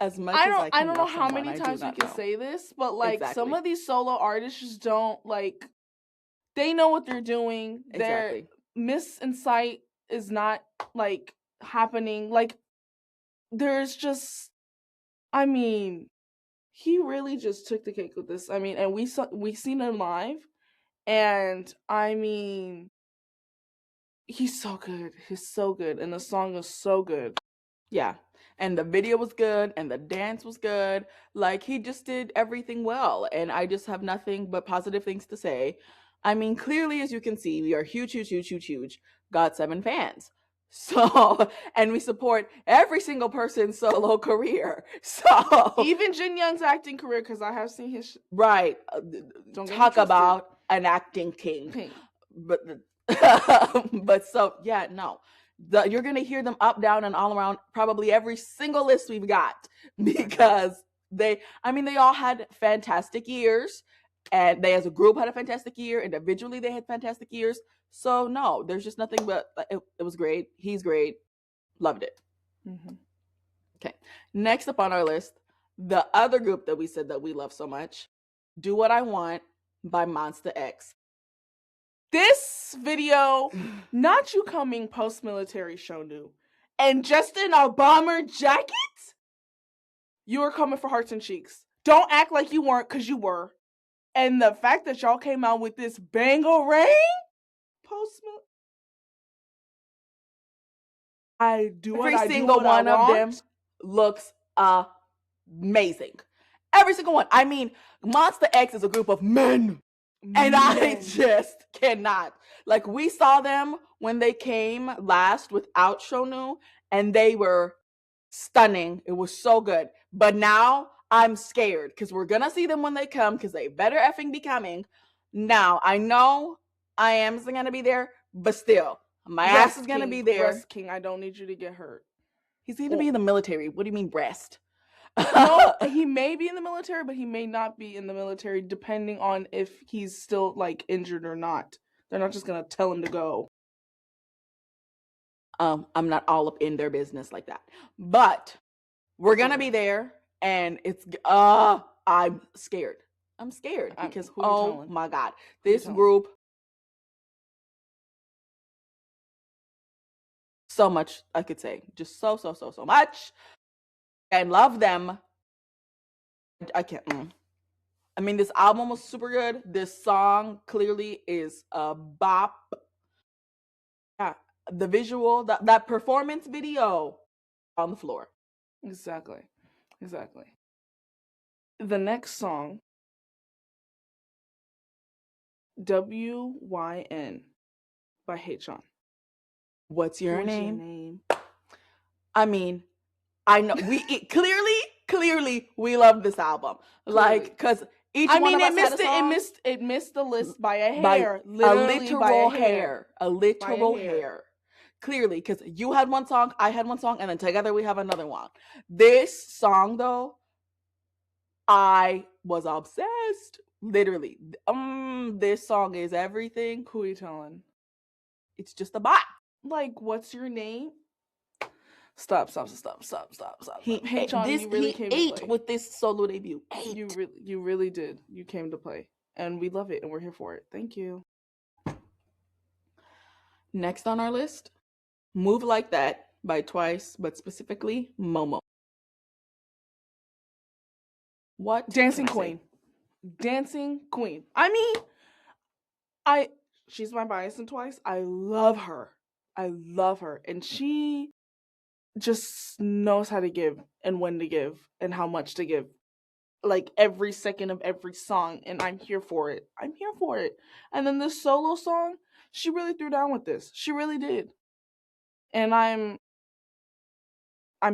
As much as I don't know how many times we can say this, but like some of these solo artists just don't like. They know what they're doing. Their Miss Insight is not like happening. Like there's just, I mean, he really just took the cake with this. I mean, and we seen him live, and I mean, he's so good. He's so good, and the song is so good. Yeah. And the video was good, and the dance was good. Like, he just did everything well, and I just have nothing but positive things to say. I mean, clearly, as you can see, we are huge GOT7 fans. So, and we support every single person's solo career. So, even Jin Young's acting career, because I have seen his right. Talk about an acting king. But but so yeah, no. You're gonna hear them up, down, and all around probably every single list we've got, because they all had fantastic years, and they as a group had a fantastic year. Individually, they had fantastic years. So no, there's just nothing but it was great. He's great. Loved it. Mm-hmm. Okay. Next up on our list, the other group that we said that we love so much, Do What I Want by Monsta X. This video, not you coming post-military show new, and just in a bomber jacket, you were coming for hearts and cheeks. Don't act like you weren't, because you were. And the fact that y'all came out with this Bangarang post-military, every single one of them looks amazing. Every single one. I mean, Monsta X is a group of men. And I just cannot. Like, we saw them when they came last without Shonu, and they were stunning. It was so good. But now I'm scared, because we're going to see them when they come, because they better effing be coming. Now, I know I am going to be there, but still, my ass is going to be there. Breast King, I don't need you to get hurt. He's going to be in the military. What do you mean breast? No, he may be in the military, but he may not be in the military, depending on if he's still like injured or not. They're not just gonna tell him to go. I'm not all up in their business like that, but we're gonna be there, and it's I'm scared. I'm scared because oh my god, this group, so much I could say, just so much. I love them. I can't. I mean, this album was super good. This song clearly is a bop. Yeah, the visual, that performance video on the floor. Exactly. The next song, WYN by Haechan. What's your name? I mean, I know we clearly we love this album. Clearly. Like, because each one of us had a song. It missed the list by a hair. A literal hair. Clearly, because you had one song, I had one song, and then together we have another one. This song, though, I was obsessed. Literally. This song is everything. Who are you telling? It's just a bop. Like, what's your name? Stop. He ate with this solo debut. You really did. You came to play. And we love it, and we're here for it. Thank you. Next on our list, Move Like That by Twice, but specifically Momo. What? Dancing Queen. I mean, she's my bias in Twice. I love her. And she just knows how to give and when to give and how much to give. Like every second of every song, and I'm here for it. And then this solo song, she really threw down with this. She really did. And I'm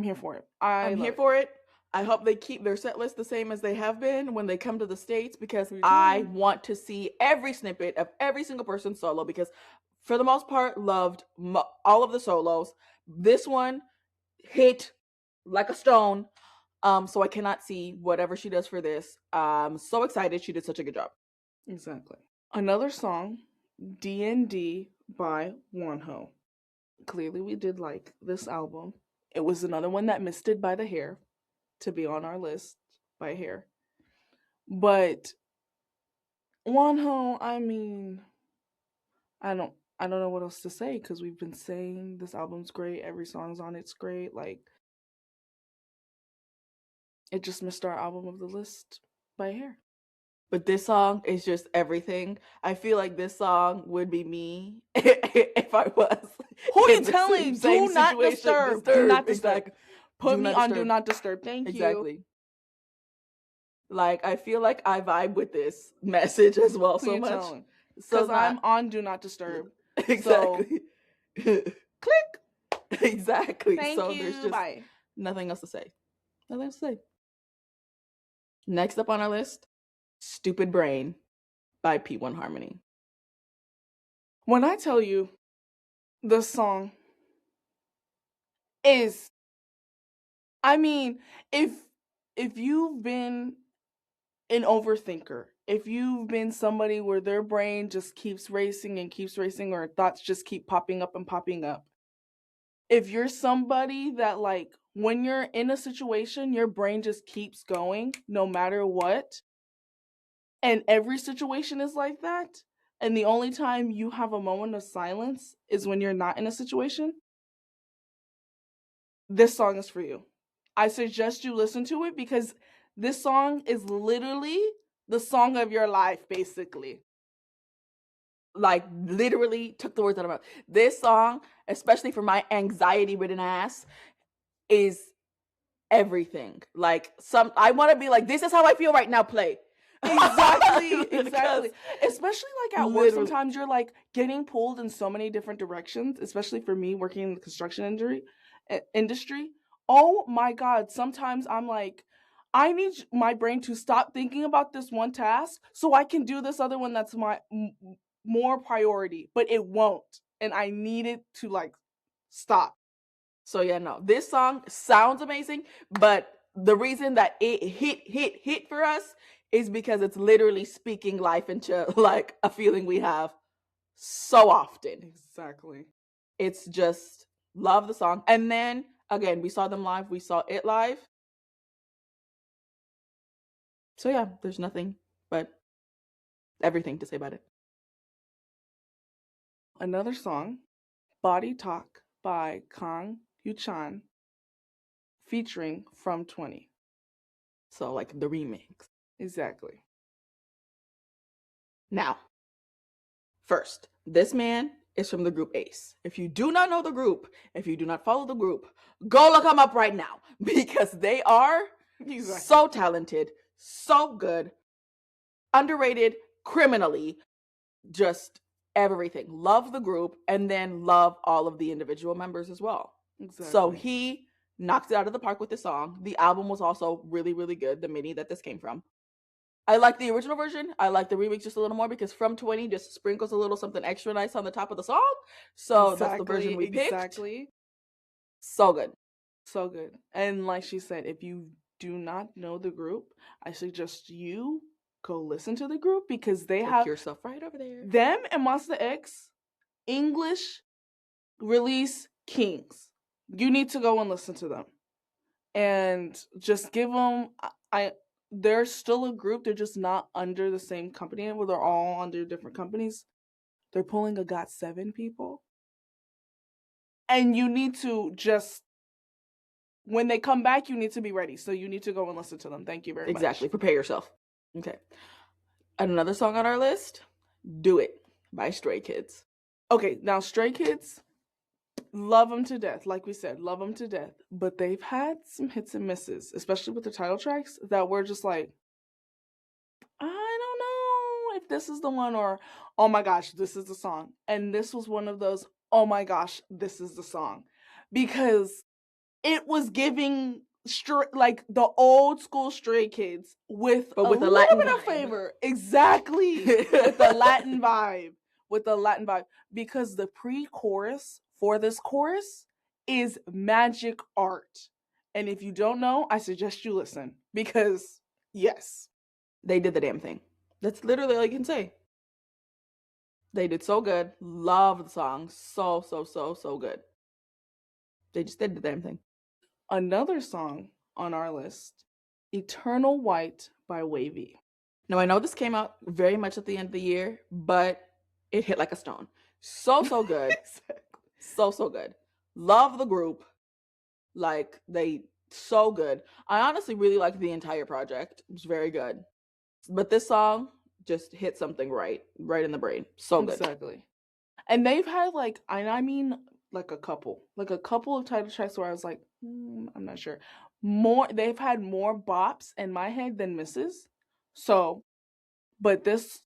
here for it. I'm here for it. I hope they keep their set list the same as they have been when they come to the States, because I want to see every snippet of every single person solo, because for the most part, loved all of the solos. This one hit like a stone. So I cannot see whatever she does for this. I'm so excited. She did such a good job. Exactly. Another song, D&D by Wonho. Clearly we did like this album. It was another one that missed it by the hair to be on our list by hair. But Wonho, I mean, I don't know what else to say because we've been saying this album's great. Every song's on it's great. Like, it just missed our album of the list by hair. But this song is just everything. I feel like this song would be me if I was. Who you telling? Do not disturb. Do not disturb. Exactly. Put me on do not disturb. Thank you. Exactly. Like, I feel like I vibe with this message as well so much. Because I'm on do not disturb. Exactly. So, click. Exactly. Thank so you. there's just Bye. nothing else to say. Nothing else to say. Next up on our list, Stupid Brain by P1 Harmony. When I tell you this song is, I mean, if you've been an overthinker, if you've been somebody where their brain just keeps racing and keeps racing, or thoughts just keep popping up and popping up, if you're somebody that, like, when you're in a situation, your brain just keeps going no matter what, and every situation is like that, and the only time you have a moment of silence is when you're not in a situation, this song is for you. I suggest you listen to it because this song is literally the song of your life, basically. Like, literally took the words out of my mouth. This song, especially for my anxiety-ridden ass, is everything. Like, I want to be like, this is how I feel right now, play. Exactly. Especially like at work, sometimes you're like getting pulled in so many different directions, especially for me working in the construction industry. Oh my God. Sometimes I'm like, I need my brain to stop thinking about this one task so I can do this other one that's my more priority, but it won't. And I need it to, like, stop. So yeah, no, this song sounds amazing, but the reason that it hit for us is because it's literally speaking life into, like, a feeling we have so often. Exactly. It's just, love the song. And then again, we saw them live, we saw it live. So yeah, there's nothing but everything to say about it. Another song, Body Talk by Kang Yuchan, featuring From 20. So, like, the remix. Exactly. Now, first, this man is from the group Ace. If you do not know the group, if you do not follow the group, go look them up right now because they are so talented, so good, underrated criminally, just everything. Love the group, and then love all of the individual members as well. Exactly. So he knocked it out of the park with the song. The album was also really, really good, the mini that this came from. I like the original version. I like the remix just a little more because From 20 just sprinkles a little something extra nice on the top of the song. So that's the version we picked. Exactly. So good. So good. And like she said, if you do not know the group, I suggest you go listen to the group because they have yourself right over there. Them and Monsta X, English release kings. You need to go and listen to them. And just give them, they're still a group. They're just not under the same company. Where they're all under different companies. They're pulling a GOT7 people. And you need to just, when they come back, you need to be ready. So you need to go and listen to them. Thank you very much. Exactly. Prepare yourself. Okay. Another song on our list, Do It by Stray Kids. Okay, now Stray Kids, love them to death. Like we said, love them to death. But they've had some hits and misses, especially with the title tracks, that we're just like, I don't know if this is the one, or, oh my gosh, this is the song. And this was one of those, oh my gosh, this is the song. Because it was giving like the old school Stray Kids with a little bit of flavor. Exactly. With the Latin vibe. with the Latin vibe, because the pre-chorus for this chorus is magic art. And if you don't know, I suggest you listen, because yes, they did the damn thing. That's literally all you can say. They did so good. Love the song. So good. They just did the damn thing. Another song on our list, Eternal White by Wavy. Now, I know this came out very much at the end of the year, but it hit like a stone. So good. Exactly. So good. Love the group. Like, they so good. I honestly really liked the entire project. It was very good. But this song just hit something right in the brain. So good. Exactly. And they've had like, I mean, like a couple of title tracks where I was like, I'm not sure. They've had more bops in my head than misses. So, but this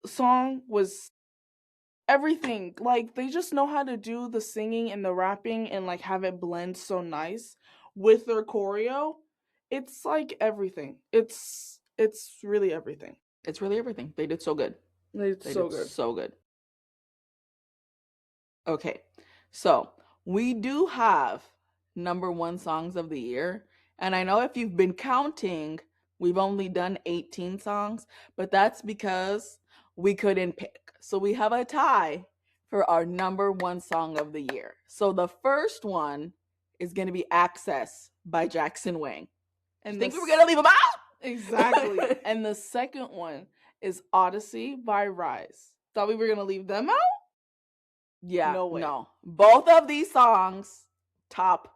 song was everything. Like, they just know how to do the singing and the rapping and like have it blend so nice with their choreo. It's like everything. It's really everything. It's really everything. They did so good. They did so good. Okay, so we do have number one songs of the year. And I know if you've been counting, we've only done 18 songs, but that's because we couldn't pick. So we have a tie for our number one song of the year. So the first one is going to be Access by Jackson Wang. And think we were going to leave him out? Exactly. And the second one is Odyssey by Rise. Thought we were going to leave them out? Yeah, no way. No. Both of these songs, top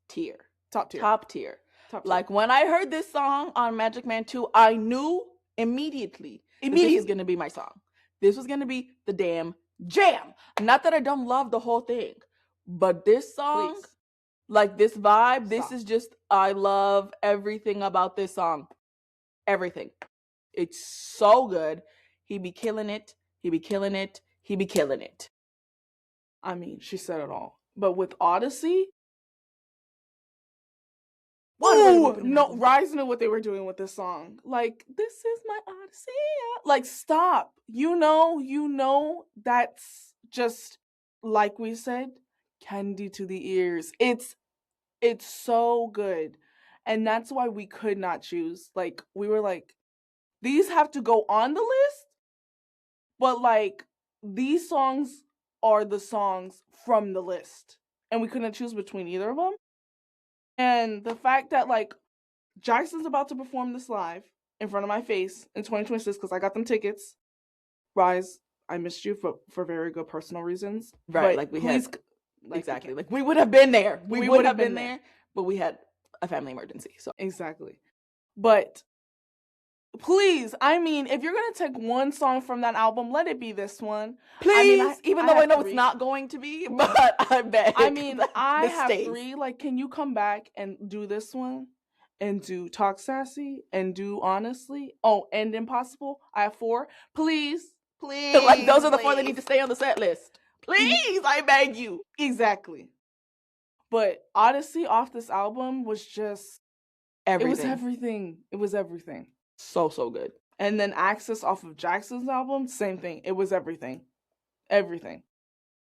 tier. Top tier. Top tier. Like, when I heard this song on Magic Man 2, I knew immediately this was going to be my song. This was going to be the damn jam. Not that I don't love the whole thing, but this song, please, like this vibe, stop. This is just, I love everything about this song. Everything. It's so good. He be killing it. He be killing it. He be killing it. I mean, she said it all. But with Odyssey, no, Rise knew what they were doing with this song. Like, this is my Odyssey. Like, stop. You know, that's just, like we said, candy to the ears. It's so good. And that's why we could not choose. Like, we were like, these have to go on the list, but like, these songs are the songs from the list. And we couldn't choose between either of them. And the fact that like Jackson's about to perform this live in front of my face in 2026 because I got them tickets. Rise, I missed you for very good personal reasons. Right, but like we had like, exactly. Like, we would have been there. We would have been there, but we had a family emergency. So exactly. But please, I mean, if you're gonna take one song from that album, let it be this one. Please, I mean, even though I know it's not going to be, but I beg. I mean, I have 3. Like, can you come back and do this one? And do Talk Sassy? And do Honestly? Oh, and Impossible? I have 4. Please. Like, those are the 4 that need to stay on the set list. Please, I beg you. Exactly. But Odyssey off this album was just everything. It was everything. So good. And then Access off of Jackson's album, same thing. It was everything. Everything.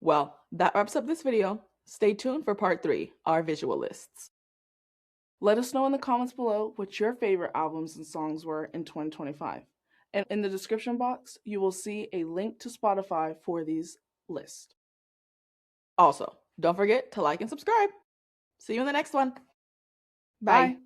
Well, that wraps up this video. Stay tuned for part 3, our visual lists. Let us know in the comments below what your favorite albums and songs were in 2025. And in the description box, you will see a link to Spotify for these lists. Also, don't forget to like and subscribe. See you in the next one. Bye.